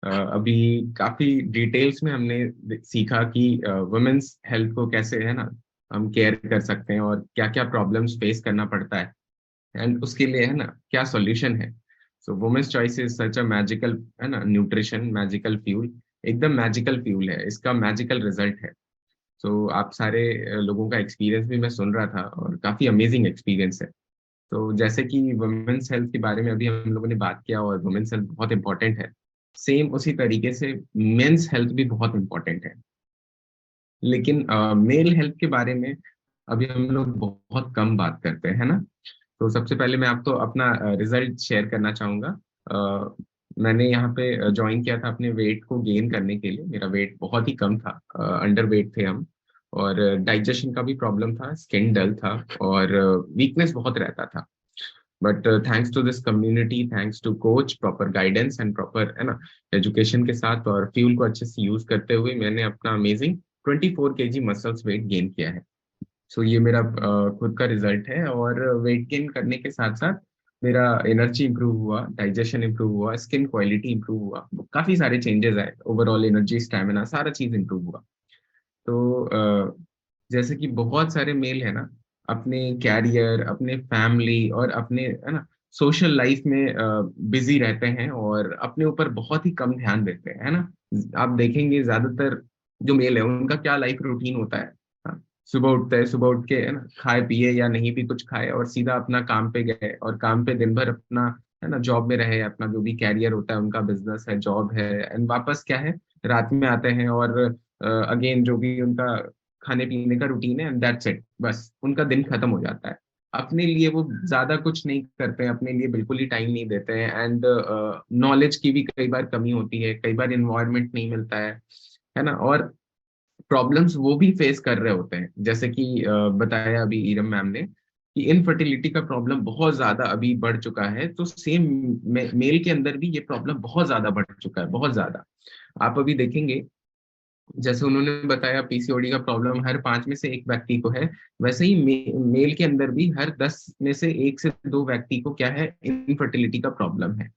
अभी काफी डिटेल्स में हमने सीखा कि वुमेन्स हेल्थ को कैसे है ना हम केयर कर सकते हैं और क्या क्या प्रॉब्लम्स फेस करना पड़ता है, एंड उसके लिए है ना क्या सॉल्यूशन है। So women's choice is such a magical है ना न्यूट्रिशन, मैजिकल फ्यूल, एकदम मैजिकल फ्यूल है, इसका मैजिकल रिजल्ट है। सो आप सारे लोगों का एक्सपीरियंस भी मैं सुन रहा था और काफी अमेजिंग एक्सपीरियंस है। तो जैसे कि वुमेन्स हेल्थ के बारे में अभी हम लोगों ने बात किया और वुमेन्स हेल्थ बहुत इंपॉर्टेंट है, सेम उसी तरीके से मेंस हेल्थ भी बहुत इंपॉर्टेंट है। लेकिन मेल हेल्थ के बारे में अभी हम लोग बहुत कम बात करते हैं, है ना। तो सबसे पहले मैं आपको अपना रिजल्ट शेयर करना चाहूंगा। अ, मैंने यहाँ पे ज्वाइन किया था अपने वेट को गेन करने के लिए। मेरा वेट बहुत ही कम था, अंडर वेट थे हम, और डाइजेशन का भी प्रॉब्लम था, स्किन डल था और वीकनेस बहुत रहता था। But thanks to this community, thanks to coach, proper guidance and proper है ना एजुकेशन के साथ और फ्यूल को अच्छे से यूज करते हुए मैंने अपना amazing 24 kg muscles weight gain किया है। सो ये मेरा खुद का रिजल्ट है। और वेट गेन करने के साथ साथ मेरा एनर्जी इंप्रूव हुआ, डाइजेशन इंप्रूव हुआ, स्किन क्वालिटी इंप्रूव हुआ, काफी सारे चेंजेस आए, ओवरऑल एनर्जी, स्टैमिना, सारा चीज इंप्रूव हुआ। तो जैसे कि बहुत सारे मेल है ना अपने कैरियर, अपने फैमिली और अपने है ना सोशल लाइफ में बिजी रहते हैं और अपने ऊपर बहुत ही कम ध्यान देते हैं, है ना। आप देखेंगे ज्यादातर जो मेल है उनका क्या लाइफ रूटीन होता है। हाँ, सुबह उठते हैं, सुबह उठ के है ना खाए पिए या नहीं भी कुछ खाए और सीधा अपना काम पे गए, और काम पे दिन भर अपना है ना जॉब में रहे, अपना जो भी कैरियर होता है, उनका बिजनेस है, जॉब है, एंड वापस क्या है रात में आते हैं और अगेन जो भी उनका खाने पीने का रूटीन है, एंड दैट्स इट, बस उनका दिन खत्म हो जाता है। अपने लिए वो ज्यादा कुछ नहीं करते हैं, अपने लिए बिल्कुल ही टाइम नहीं देते हैं, एंड नॉलेज की भी कई बार कमी होती है, कई बार इन्वायरमेंट नहीं मिलता है ना। और प्रॉब्लम्स वो भी फेस कर रहे होते हैं, जैसे कि बताया अभी ईरम मैम ने कि इनफर्टिलिटी का प्रॉब्लम बहुत ज्यादा अभी बढ़ चुका है, तो सेम मेल के अंदर भी ये प्रॉब्लम बहुत ज्यादा बढ़ चुका है, बहुत ज्यादा। आप अभी देखेंगे जैसे उन्होंने बताया पीसीओडी का प्रॉब्लम हर 5 में से 1 व्यक्ति को है, वैसे ही मेल के अंदर भी हर 10 में से 1 से 2 व्यक्ति को क्या है इनफर्टिलिटी का प्रॉब्लम है।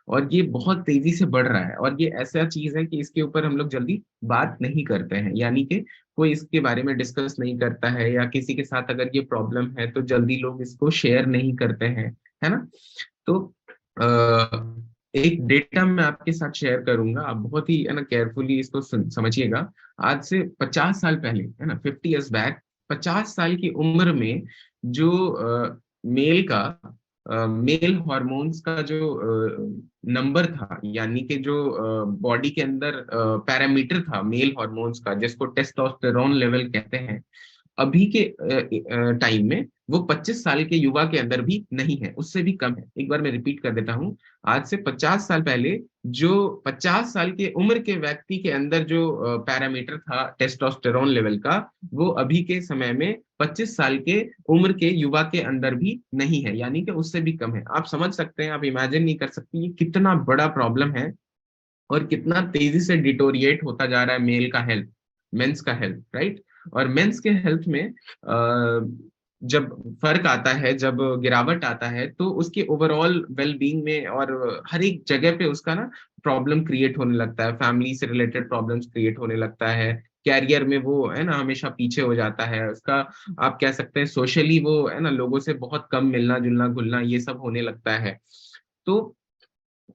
और ये बहुत तेजी से बढ़ रहा है, और ये ऐसा चीज है कि इसके ऊपर हम लोग जल्दी बात नहीं करते हैं, यानी कि कोई इसके बारे में डिस्कस नहीं करता है, या किसी के साथ अगर ये प्रॉब्लम है तो जल्दी लोग इसको शेयर नहीं करते हैं, है ना। तो एक डेटा मैं आपके साथ शेयर करूंगा, आप बहुत ही है ना केयरफुली इसको समझिएगा। आज से 50 साल पहले है ना 50 इयर्स बैक, 50 साल की उम्र में जो मेल का मेल हॉर्मोन्स का जो नंबर था, यानी कि जो बॉडी के अंदर पैरामीटर था मेल हॉर्मोन्स का, जिसको टेस्टोस्टेरोन लेवल कहते हैं, अभी के टाइम में वो 25 साल के युवा के अंदर भी नहीं है, उससे भी कम है। एक बार मैं रिपीट कर देता हूं, आज से 50 साल पहले जो 50 साल के उम्र के व्यक्ति के अंदर जो पैरामीटर था टेस्टोस्टेरोन लेवल का, वो अभी के समय में 25 साल के उम्र के युवा के अंदर भी नहीं है, यानी कि उससे भी कम है। आप समझ सकते हैं, आप इमेजिन नहीं कर सकते ये कितना बड़ा प्रॉब्लम है, और कितना तेजी से डिटोरिएट होता जा रहा है मेल का हेल्थ, मेंस का हेल्थ, राइट। और मेंस के हेल्थ में जब फर्क आता है, जब गिरावट आता है, तो उसके ओवरऑल वेलबींग में और हर एक जगह पे उसका ना प्रॉब्लम क्रिएट होने लगता है, फैमिली से रिलेटेड प्रॉब्लम्स क्रिएट होने लगता है, कैरियर में वो है ना हमेशा पीछे हो जाता है उसका, आप कह सकते हैं सोशली वो है ना लोगों से बहुत कम मिलना जुलना घुलना ये सब होने लगता है। तो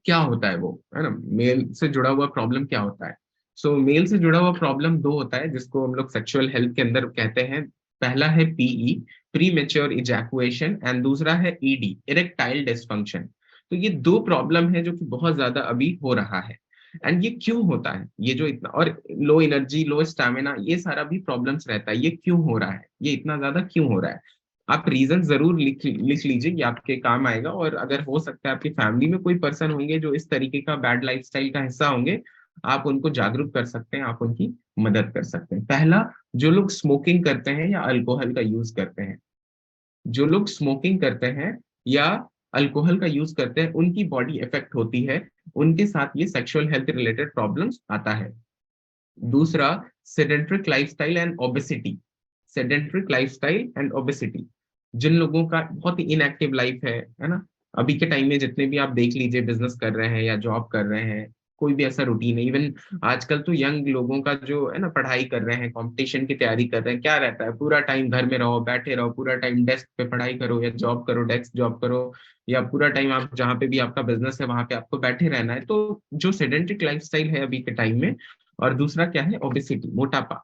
क्या होता है वो है ना मेल से जुड़ा हुआ प्रॉब्लम क्या होता है। सो मेल से जुड़ा हुआ प्रॉब्लम 2 होता है, जिसको हम लोग सेक्सुअल हेल्थ के अंदर कहते हैं। पहला है पीई, प्री मेच्योर इजैकुएशन, एंड दूसरा है ईडी, इरेक्टाइल डिसफंक्शन। तो ये 2 प्रॉब्लम है जो कि बहुत ज्यादा अभी हो रहा है। एंड ये क्यों होता है, ये जो इतना, और लो एनर्जी, लो स्टैमिना, ये सारा भी प्रॉब्लम्स रहता है, ये क्यों हो रहा है, ये इतना ज्यादा क्यों हो रहा है। आप रीजन जरूर लिख लीजिए, ये आपके काम आएगा। और अगर हो सकता है आपकी फैमिली में कोई पर्सन होंगे जो इस तरीके का बैड लाइफस्टाइल का हिस्सा होंगे, आप उनको जागरूक कर सकते हैं, आप उनकी मदद कर सकते हैं। पहला, जो लोग स्मोकिंग करते हैं या अल्कोहल का यूज करते हैं, जो लोग स्मोकिंग करते हैं या अल्कोहल का यूज करते हैं, उनकी बॉडी इफेक्ट होती है, उनके साथ ये सेक्सुअल हेल्थ रिलेटेड प्रॉब्लम्स आता है। दूसरा, sedentary lifestyle and obesity, sedentary lifestyle and obesity, जिन लोगों का बहुत ही इनएक्टिव लाइफ है ना। अभी के टाइम में जितने भी आप देख लीजिए बिजनेस कर रहे हैं या जॉब कर रहे हैं, कोई भी ऐसा रूटीन है। इवन आजकल तो यंग लोगों का जो है ना पढ़ाई कर रहे हैं, कंपटीशन की तैयारी कर रहे हैं, क्या रहता है पूरा टाइम घर में रहो, बैठे रहो, पूरा टाइम डेस्क पे पढ़ाई करो या जॉब करो, डेस्क जॉब करो, या पूरा टाइम आप जहाँ पे भी आपका बिजनेस है वहां पे आपको बैठे रहना है। तो जो सेडेंट्रिक लाइफस्टाइल है अभी के टाइम में, और दूसरा क्या है, ओबेसिटी, मोटापा,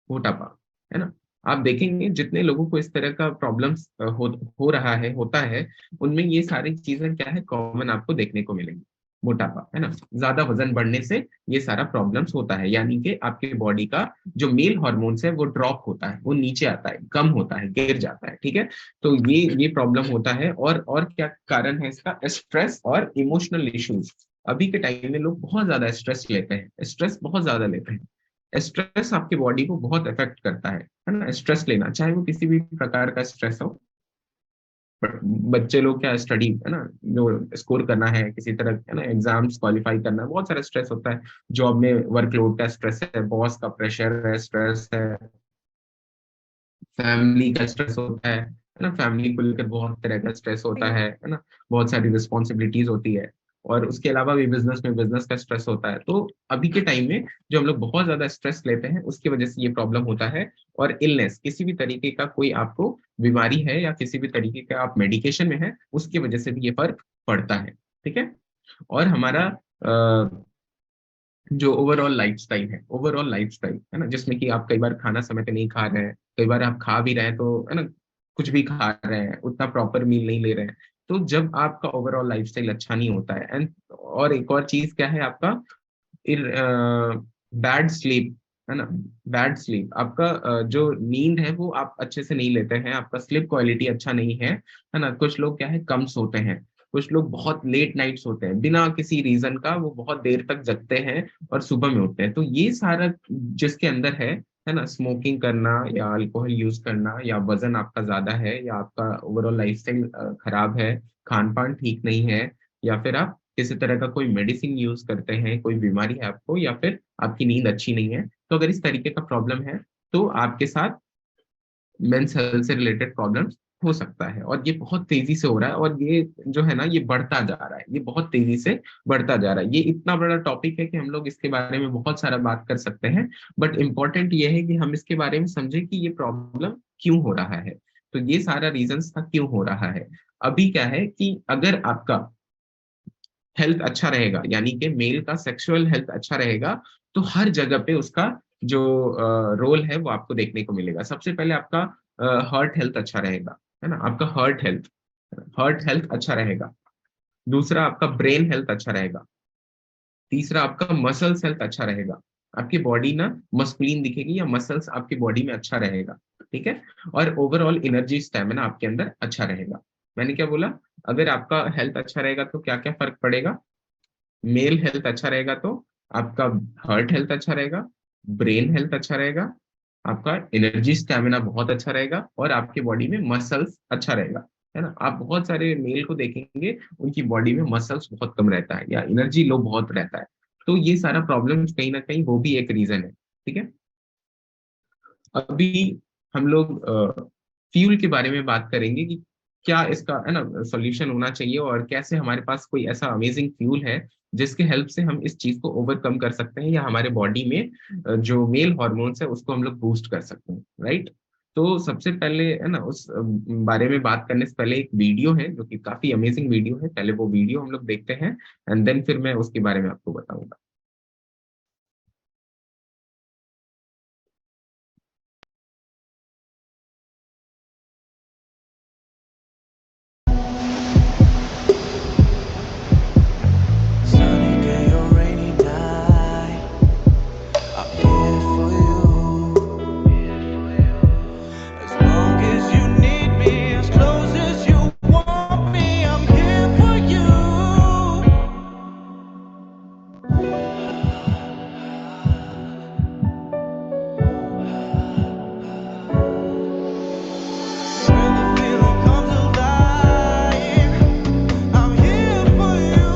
मोटापा, है ना। आप देखेंगे जितने लोगों को इस तरह का प्रॉब्लम्स हो रहा है, होता है, उनमें ये सारी चीजें क्या है कॉमन आपको देखने को मिलेंगी। मोटापा, है ना, ज्यादा वजन बढ़ने से ये सारा प्रॉब्लम्स होता है, यानी कि आपके बॉडी का जो मेल हॉर्मोन्स है वो ड्रॉप होता है, वो नीचे आता है, कम होता है, गिर जाता है, ठीक है। तो ये प्रॉब्लम होता है। और क्या कारण है इसका, स्ट्रेस और इमोशनल इश्यूज। अभी के टाइम में लोग बहुत ज्यादा स्ट्रेस लेते हैं, स्ट्रेस बहुत ज्यादा लेते हैं। स्ट्रेस आपकी बॉडी को बहुत इफेक्ट करता है ना। स्ट्रेस लेना, चाहे वो किसी भी प्रकार का स्ट्रेस हो, बच्चे लोग क्या स्टडी है ना, जो स्कोर करना है किसी तरह है ना, एग्जाम्स क्वालिफाई करना है, बहुत सारा स्ट्रेस होता है। जॉब में वर्कलोड का स्ट्रेस है, बॉस का प्रेशर है, स्ट्रेस है, फैमिली का स्ट्रेस होता है ना, फैमिली को लेकर बहुत तरह का स्ट्रेस होता है ना, बहुत सारी रिस्पॉन्सिबिलिटीज होती है। और उसके अलावा भी बिजनेस में बिजनेस का स्ट्रेस होता है। तो अभी के टाइम में जो हम लोग बहुत ज्यादा स्ट्रेस लेते हैं, उसकी वजह से ये प्रॉब्लम होता है। और इलनेस, किसी भी तरीके का कोई आपको बीमारी है या किसी भी तरीके का आप मेडिकेशन में है, उसकी वजह से भी ये फर्क पड़ता है, ठीक है। और हमारा जो ओवरऑल लाइफस्टाइल है ना, जिसमें कि आप कई बार खाना समय पे नहीं खा रहे हैं, कई बार आप खा भी रहे हैं तो है ना कुछ भी खा रहे हैं, उतना प्रॉपर मील नहीं ले रहे हैं। तो जब आपका ओवरऑल लाइफस्टाइल अच्छा नहीं होता है, एंड और एक और चीज क्या है, आपका बैड स्लीप, है ना, बैड स्लीप, आपका जो नींद है वो आप अच्छे से नहीं लेते हैं, आपका स्लीप क्वालिटी अच्छा नहीं है ना। कुछ लोग क्या है कम सोते हैं, कुछ लोग बहुत लेट नाइट सोते हैं बिना किसी रीजन का, वो बहुत देर तक जगते हैं और सुबह में उठते हैं। तो ये सारा जिसके अंदर है ना, स्मोकिंग करना या अल्कोहल यूज करना, या वजन आपका ज्यादा है, या आपका ओवरऑल लाइफस्टाइल खराब है, खान पान ठीक नहीं है, या फिर आप किसी तरह का कोई मेडिसिन यूज करते हैं, कोई बीमारी है आपको, या फिर आपकी नींद अच्छी नहीं है, तो अगर इस तरीके का प्रॉब्लम है तो आपके साथ मेंस हेल्थ से रिलेटेड प्रॉब्लम्स हो सकता है। और ये बहुत तेजी से हो रहा है, और ये जो है ना ये बढ़ता जा रहा है, ये बहुत तेजी से बढ़ता जा रहा है। ये इतना बड़ा टॉपिक है कि हम लोग इसके बारे में बहुत सारा बात कर सकते हैं, बट इम्पोर्टेंट ये है कि हम इसके बारे में समझे कि ये प्रॉब्लम क्यों हो रहा है। तो ये सारा रीजंस था क्यों हो रहा है। अभी क्या है कि अगर आपका हेल्थ अच्छा रहेगा, यानी कि मेल का सेक्सुअल हेल्थ अच्छा रहेगा, तो हर जगह पे उसका जो रोल है वो आपको देखने को मिलेगा। सबसे पहले आपका हार्ट हेल्थ अच्छा रहेगा, है ना, आपका हार्ट हेल्थ अच्छा रहेगा। दूसरा आपका ब्रेन हेल्थ अच्छा रहेगा। तीसरा आपका मसल्स हेल्थ अच्छा रहेगा, आपकी बॉडी ना मस्कुलिन दिखेगी, या मसल्स आपकी बॉडी में अच्छा रहेगा, ठीक है। और ओवरऑल एनर्जी स्टेमिना आपके अंदर अच्छा रहेगा। मैंने क्या बोला, अगर आपका हेल्थ अच्छा रहेगा तो क्या क्या फर्क पड़ेगा। मेल हेल्थ अच्छा रहेगा तो आपका हार्ट हेल्थ अच्छा रहेगा, ब्रेन हेल्थ अच्छा रहेगा, आपका एनर्जी स्टैमिना बहुत अच्छा रहेगा, और आपके बॉडी में मसल्स अच्छा रहेगा, है ना। आप बहुत सारे मेल को देखेंगे उनकी बॉडी में मसल्स बहुत कम रहता है, या एनर्जी लो बहुत रहता है। तो ये सारा प्रॉब्लम कहीं ना कहीं वो भी एक रीजन है, ठीक है। अभी हम लोग फ्यूल के बारे में बात करेंगे कि क्या इसका है ना सॉल्यूशन होना चाहिए, और कैसे हमारे पास कोई ऐसा अमेजिंग फ्यूल है जिसके हेल्प से हम इस चीज को ओवरकम कर सकते हैं, या हमारे बॉडी में जो मेल हॉर्मोन्स है उसको हम लोग बूस्ट कर सकते हैं, राइट। तो सबसे पहले है ना उस बारे में बात करने से पहले एक वीडियो है जो कि काफी अमेजिंग वीडियो है, पहले वो वीडियो हम लोग देखते हैं, एंड देन फिर मैं उसके बारे में आपको बताऊंगा। Sunny day or rainy night, I'm here for you. As long as you need me, as close as you want me, I'm here for you. When the feeling comes alive, I'm here for you.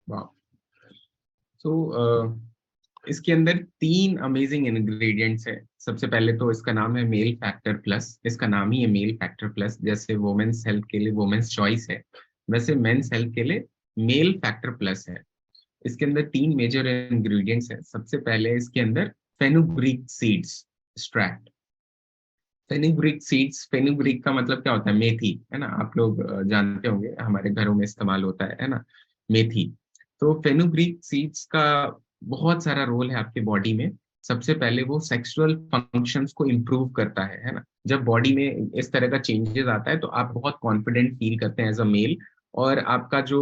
वाह। सो इसके अंदर 3 अमेजिंग इंग्रेडिएंट्स है। सबसे पहले तो इसका नाम है मेल फैक्टर प्लस, इसका नाम ही है मेल फैक्टर प्लस। जैसे वुमेन्स हेल्थ के लिए वुमेन्स चॉइस है, वैसे मेंस हेल्थ के लिए मेल फैक्टर प्लस है। इसके अंदर 3 मेजर इंग्रेडिएंट्स है। सबसे पहले इसके अंदर fenugreek seeds extract. Fenugreek seeds, fenugreek का मतलब क्या होता है, मेथी, है ना। आप लोग जानते होंगे, हमारे घरों में इस्तेमाल होता है ना, मेथी। तो फेनुग्रीक सीड्स का बहुत सारा रोल है आपके बॉडी में। सबसे पहले वो सेक्सुअल फंक्शंस को इम्प्रूव करता है ना। जब बॉडी में इस तरह का चेंजेस आता है तो आप बहुत कॉन्फिडेंट फील करते हैं एज अ मेल, और आपका जो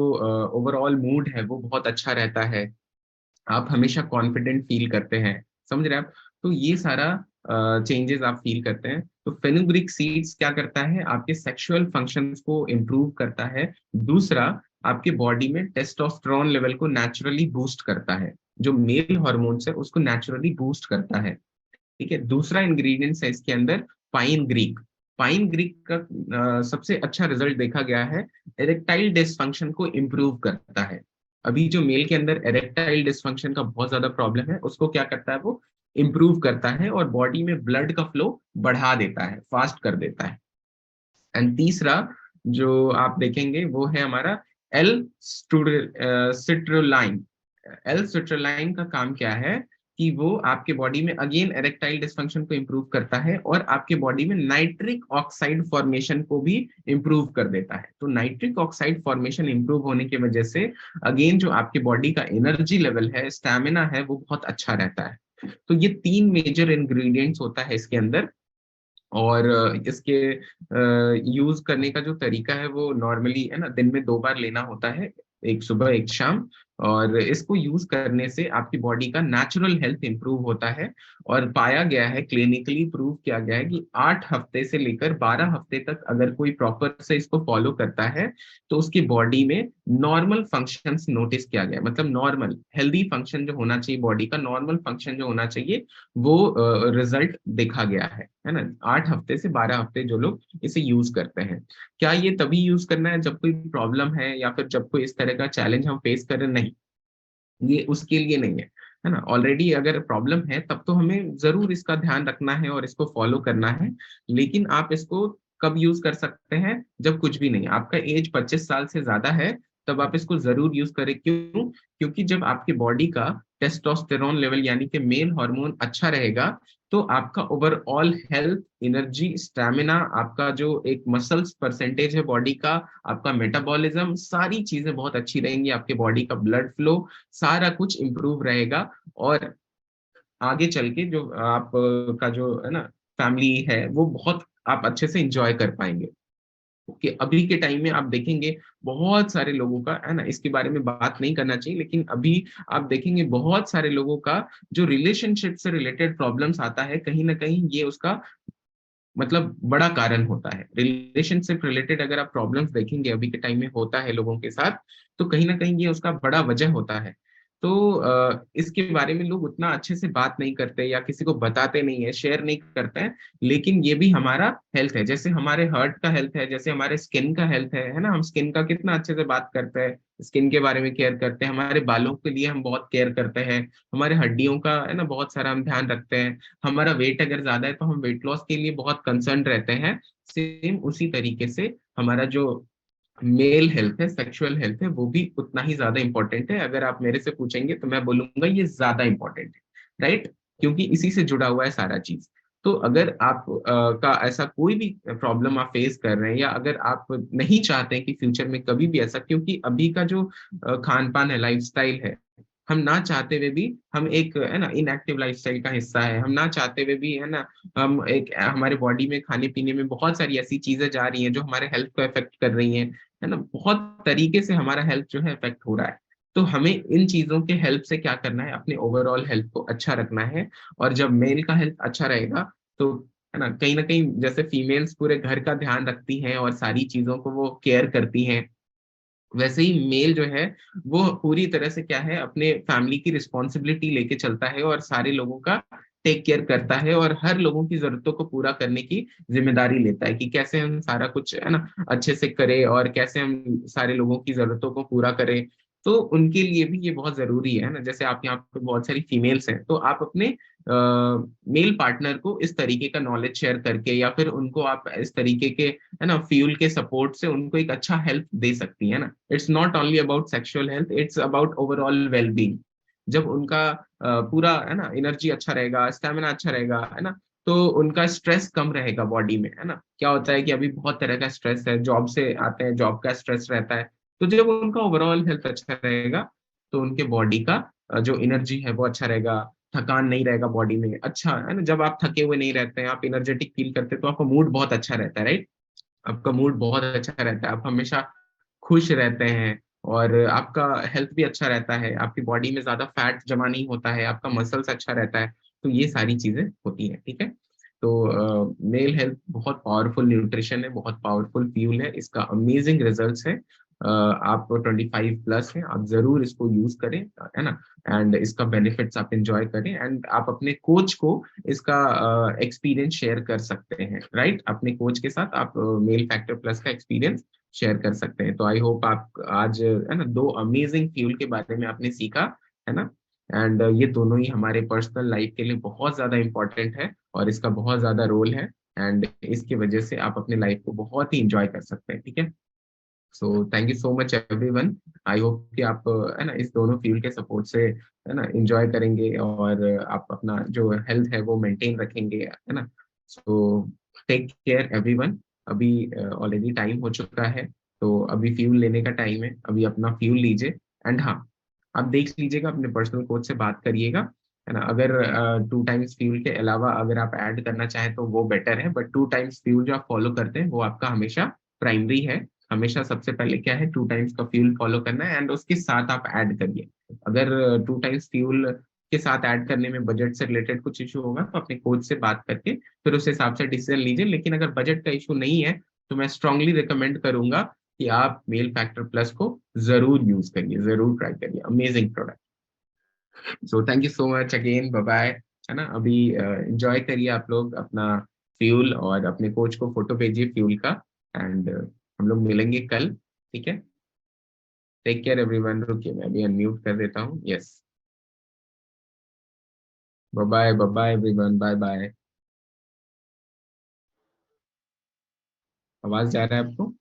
ओवरऑल मूड है वो बहुत अच्छा रहता है, आप हमेशा कॉन्फिडेंट फील करते हैं, समझ रहे हैं आप। तो ये सारा चेंजेस आप फील करते हैं। तो फेनुग्रीक सीड्स क्या करता है, आपके सेक्सुअल फंक्शंस को इम्प्रूव करता है। दूसरा, आपके बॉडी में टेस्टोस्टेरोन लेवल को नेचुरली बूस्ट करता है, जो मेल हॉर्मोन्स है उसको नेचुरली बूस्ट करता है, ठीक है। दूसरा इंग्रेडिएंट्स है इसके अंदर पाइन ग्रीक। पाइन ग्रीक का सबसे अच्छा रिजल्ट देखा गया है, इरेक्टाइल डिसफंक्शन को इम्प्रूव करता है, अभी जो मेल के अंदर एरेक्टाइल डिसफंक्शन का बहुत ज्यादा प्रॉब्लम है, उसको क्या करता है, वो इम्प्रूव करता है और बॉडी में ब्लड का फ्लो बढ़ा देता है, फास्ट कर देता है। एंड तीसरा जो आप देखेंगे वो है हमारा एल सिट्रोलाइन। एल सिट्रोलाइन का काम क्या है कि वो आपके बॉडी में अगेन एरेक्टाइल डिसफंक्शन को इंप्रूव करता है और आपके बॉडी में नाइट्रिक ऑक्साइड फॉर्मेशन को भी इंप्रूव कर देता है। तो नाइट्रिक ऑक्साइड फॉर्मेशन इंप्रूव होने की वजह से अगेन जो आपके बॉडी का एनर्जी लेवल है, स्टैमिना है, वो बहुत अच्छा रहता है। तो ये 3 मेजर इंग्रेडिएंट्स होता है इसके अंदर। और इसके यूज करने का जो तरीका है वो नॉर्मली है ना, दिन में 2 बार लेना होता है, एक सुबह एक शाम। और इसको यूज करने से आपकी बॉडी का नेचुरल हेल्थ इंप्रूव होता है। और पाया गया है, क्लिनिकली प्रूव किया गया है कि 8 हफ्ते से लेकर 12 हफ्ते तक अगर कोई प्रॉपर से इसको फॉलो करता है तो उसकी बॉडी में नॉर्मल फंक्शंस नोटिस किया गया है। मतलब नॉर्मल हेल्दी फंक्शन जो होना चाहिए, बॉडी का नॉर्मल फंक्शन जो होना चाहिए, वो रिजल्ट देखा गया है ना। 8 हफ्ते से 12 हफ्ते जो लोग इसे यूज करते हैं। क्या ये तभी यूज करना है जब कोई प्रॉब्लम है या फिर जब कोई इस तरह का चैलेंज हम फेस कर रहे हैं? नहीं, ये उसके लिए नहीं है ना। ऑलरेडी अगर प्रॉब्लम है तब तो हमें जरूर इसका ध्यान रखना है और इसको फॉलो करना है। लेकिन आप इसको कब यूज कर सकते हैं? जब कुछ भी नहीं, आपका एज 25 साल से ज्यादा है तब आप इसको जरूर यूज करें। क्यों? क्योंकि जब आपकी बॉडी का टेस्टोस्टेरोन लेवल यानी कि मेल हार्मोन अच्छा रहेगा तो आपका ओवरऑल हेल्थ, एनर्जी, स्टैमिना, आपका जो एक मसल्स परसेंटेज है बॉडी का, आपका मेटाबॉलिज्म, सारी चीजें बहुत अच्छी रहेंगी। आपके बॉडी का ब्लड फ्लो, सारा कुछ इंप्रूव रहेगा। और आगे चल के जो आप का जो है ना फैमिली है, वो बहुत आप अच्छे से इंजॉय कर पाएंगे। कि अभी के टाइम में आप देखेंगे बहुत सारे लोगों का है ना, इसके बारे में बात नहीं करना चाहिए, लेकिन अभी आप देखेंगे बहुत सारे लोगों का जो रिलेशनशिप से रिलेटेड प्रॉब्लम्स आता है, कहीं ना कहीं ये उसका मतलब बड़ा कारण होता है। रिलेशनशिप रिलेटेड अगर आप प्रॉब्लम्स देखेंगे अभी के टाइम में होता है लोगों के साथ, तो कहीं ना कहीं ये उसका बड़ा वजह होता है। तो इसके बारे में लोग उतना अच्छे से बात नहीं करते या किसी को बताते नहीं है, शेयर नहीं करते हैं। लेकिन ये भी हमारा हेल्थ है, जैसे हमारे हार्ट का हेल्थ है, जैसे हमारे स्किन का हेल्थ है ना। हम स्किन का कितना अच्छे से बात करते हैं, स्किन के बारे में केयर करते हैं, हमारे बालों के लिए हम बहुत केयर करते हैं, हमारे हड्डियों का है ना बहुत सारा हम ध्यान रखते हैं। हमारा वेट अगर ज्यादा है तो हम वेट लॉस के लिए बहुत कंसर्न रहते हैं। सेम उसी तरीके से हमारा जो मेल हेल्थ है, सेक्सुअल हेल्थ है, वो भी उतना ही ज्यादा इंपॉर्टेंट है। अगर आप मेरे से पूछेंगे तो मैं बोलूंगा ये ज्यादा इंपॉर्टेंट है, राइट? क्योंकि इसी से जुड़ा हुआ है सारा चीज। तो अगर आप का ऐसा कोई भी प्रॉब्लम आप फेस कर रहे हैं, या अगर आप नहीं चाहते हैं कि फ्यूचर में कभी भी ऐसा, क्योंकि अभी का जो खान पान है, लाइफस्टाइल है, हम ना चाहते हुए भी हम एक है ना इनएक्टिव लाइफस्टाइल का हिस्सा है, हम ना चाहते हुए भी है ना, हम एक हमारे बॉडी में खाने पीने में बहुत सारी ऐसी चीजें जा रही हैं जो हमारे हेल्थ को इफेक्ट कर रही हैं, है ना। बहुत तरीके से हमारा हेल्थ जो है इफेक्ट हो रहा है। तो हमें इन चीजों के हेल्प से क्या करना है, अपने ओवरऑल हेल्थ को अच्छा रखना है। और जब मेल का हेल्थ अच्छा रहेगा तो है ना कहीं जैसे फीमेल्स पूरे घर का ध्यान रखती हैं और सारी चीजों को वो केयर करती हैं, वैसे ही मेल जो है वो पूरी तरह से क्या है, अपने फैमिली की रिस्पॉन्सिबिलिटी लेके चलता है और सारे लोगों का टेक केयर करता है और हर लोगों की जरूरतों को पूरा करने की जिम्मेदारी लेता है कि कैसे हम सारा कुछ है ना अच्छे से करें और कैसे हम सारे लोगों की जरूरतों को पूरा करें। तो उनके लिए भी ये बहुत जरूरी है ना। जैसे आप यहाँ पे बहुत सारी फीमेल्स हैं, तो आप अपने मेल पार्टनर को इस तरीके का नॉलेज शेयर करके या फिर उनको आप इस तरीके के है ना फ्यूल के सपोर्ट से उनको एक अच्छा हेल्प दे सकती है ना। It's not only about sexual health, it's about overall wellbeing. जब उनका पूरा है ना एनर्जी अच्छा रहेगा, स्टेमिना अच्छा रहेगा, है ना, तो उनका स्ट्रेस कम रहेगा बॉडी में, है ना। क्या होता है कि अभी बहुत तरह का स्ट्रेस है, जॉब से आते हैं, जॉब का स्ट्रेस रहता है। तो जब उनका ओवरऑल हेल्थ अच्छा रहेगा तो उनके बॉडी का जो एनर्जी है वो अच्छा रहेगा, थकान नहीं रहेगा बॉडी में, अच्छा है ना। जब आप थके हुए नहीं रहते हैं, आप एनर्जेटिक फील करते हैं, तो आपका मूड बहुत अच्छा रहता है, राइट? आपका मूड बहुत अच्छा रहता है, आप हमेशा खुश रहते हैं और आपका हेल्थ भी अच्छा रहता है, आपकी बॉडी में ज्यादा फैट जमा नहीं होता है, आपका मसल्स अच्छा रहता है। तो ये सारी चीजें होती हैं, ठीक है। तो मेल हेल्थ बहुत पावरफुल न्यूट्रिशन है, बहुत पावरफुल फ्यूल है, इसका अमेजिंग रिजल्ट्स है। आप 25 प्लस हैं, आप जरूर इसको यूज करें, है ना। एंड इसका बेनिफिट्स आप एंजॉय करें एंड आप अपने कोच को इसका एक्सपीरियंस शेयर कर सकते हैं, राइट? अपने कोच के साथ आप मेल फैक्टर प्लस का एक्सपीरियंस शेयर कर सकते हैं। तो आई होप आप आज है ना 2 अमेजिंग फ्यूल के बारे में आपने सीखा, है ना। एंड ये दोनों ही हमारे पर्सनल लाइफ के लिए बहुत ज्यादा इंपॉर्टेंट है और इसका बहुत ज्यादा रोल है, एंड इसकी वजह से आप अपने लाइफ को बहुत ही इंजॉय कर सकते हैं, ठीक है। सो thank you so much everyone. I hope कि आप है ना इस दोनों फील्ड के सपोर्ट से है ना एंजॉय करेंगे और आप अपना जो हेल्थ है वो मेंटेन रखेंगे, है ना। So take care everyone. अभी ऑलरेडी टाइम हो चुका है, तो अभी फ्यूल लेने का टाइम है, अभी अपना फ्यूल लीजिए। एंड हाँ, आप देख लीजिएगा, अपने पर्सनल कोच से बात करिएगा, है ना। अगर 2 टाइम्स फ्यूल के अलावा अगर आप ऐड करना चाहें तो वो बेटर है, बट 2 टाइम्स फ्यूल जो आप फॉलो करते हैं वो आपका हमेशा प्राइमरी है। हमेशा सबसे पहले क्या है, 2 टाइम्स का फ्यूल फॉलो करना है, एंड उसके साथ आप ऐड करिए। अगर 2 टाइम्स फ्यूल के साथ ऐड करने में बजट से रिलेटेड कुछ इशू होगा तो अपने कोच से बात करके फिर उस हिसाब से डिसीजन लीजिए। लेकिन अगर बजट का इशू नहीं है तो मैं स्ट्रांगली रिकमेंड करूंगा कि आप मेल फैक्टर प्लस को जरूर यूज करिए, जरूर ट्राई करिए, amazing product. So thank you so much again, bye bye, है ना। अभी एंजॉय करिए आप लोग अपना फ्यूल और अपने कोच को फोटो भेजिए फ्यूल का, एंड हम लोग मिलेंगे कल, ठीक है। Take care everyone. रुकिए मैं अभी अनम्यूट कर देता हूँ। Yes, bye bye, bye bye everyone, bye bye. आवाज जा रहा है आपको?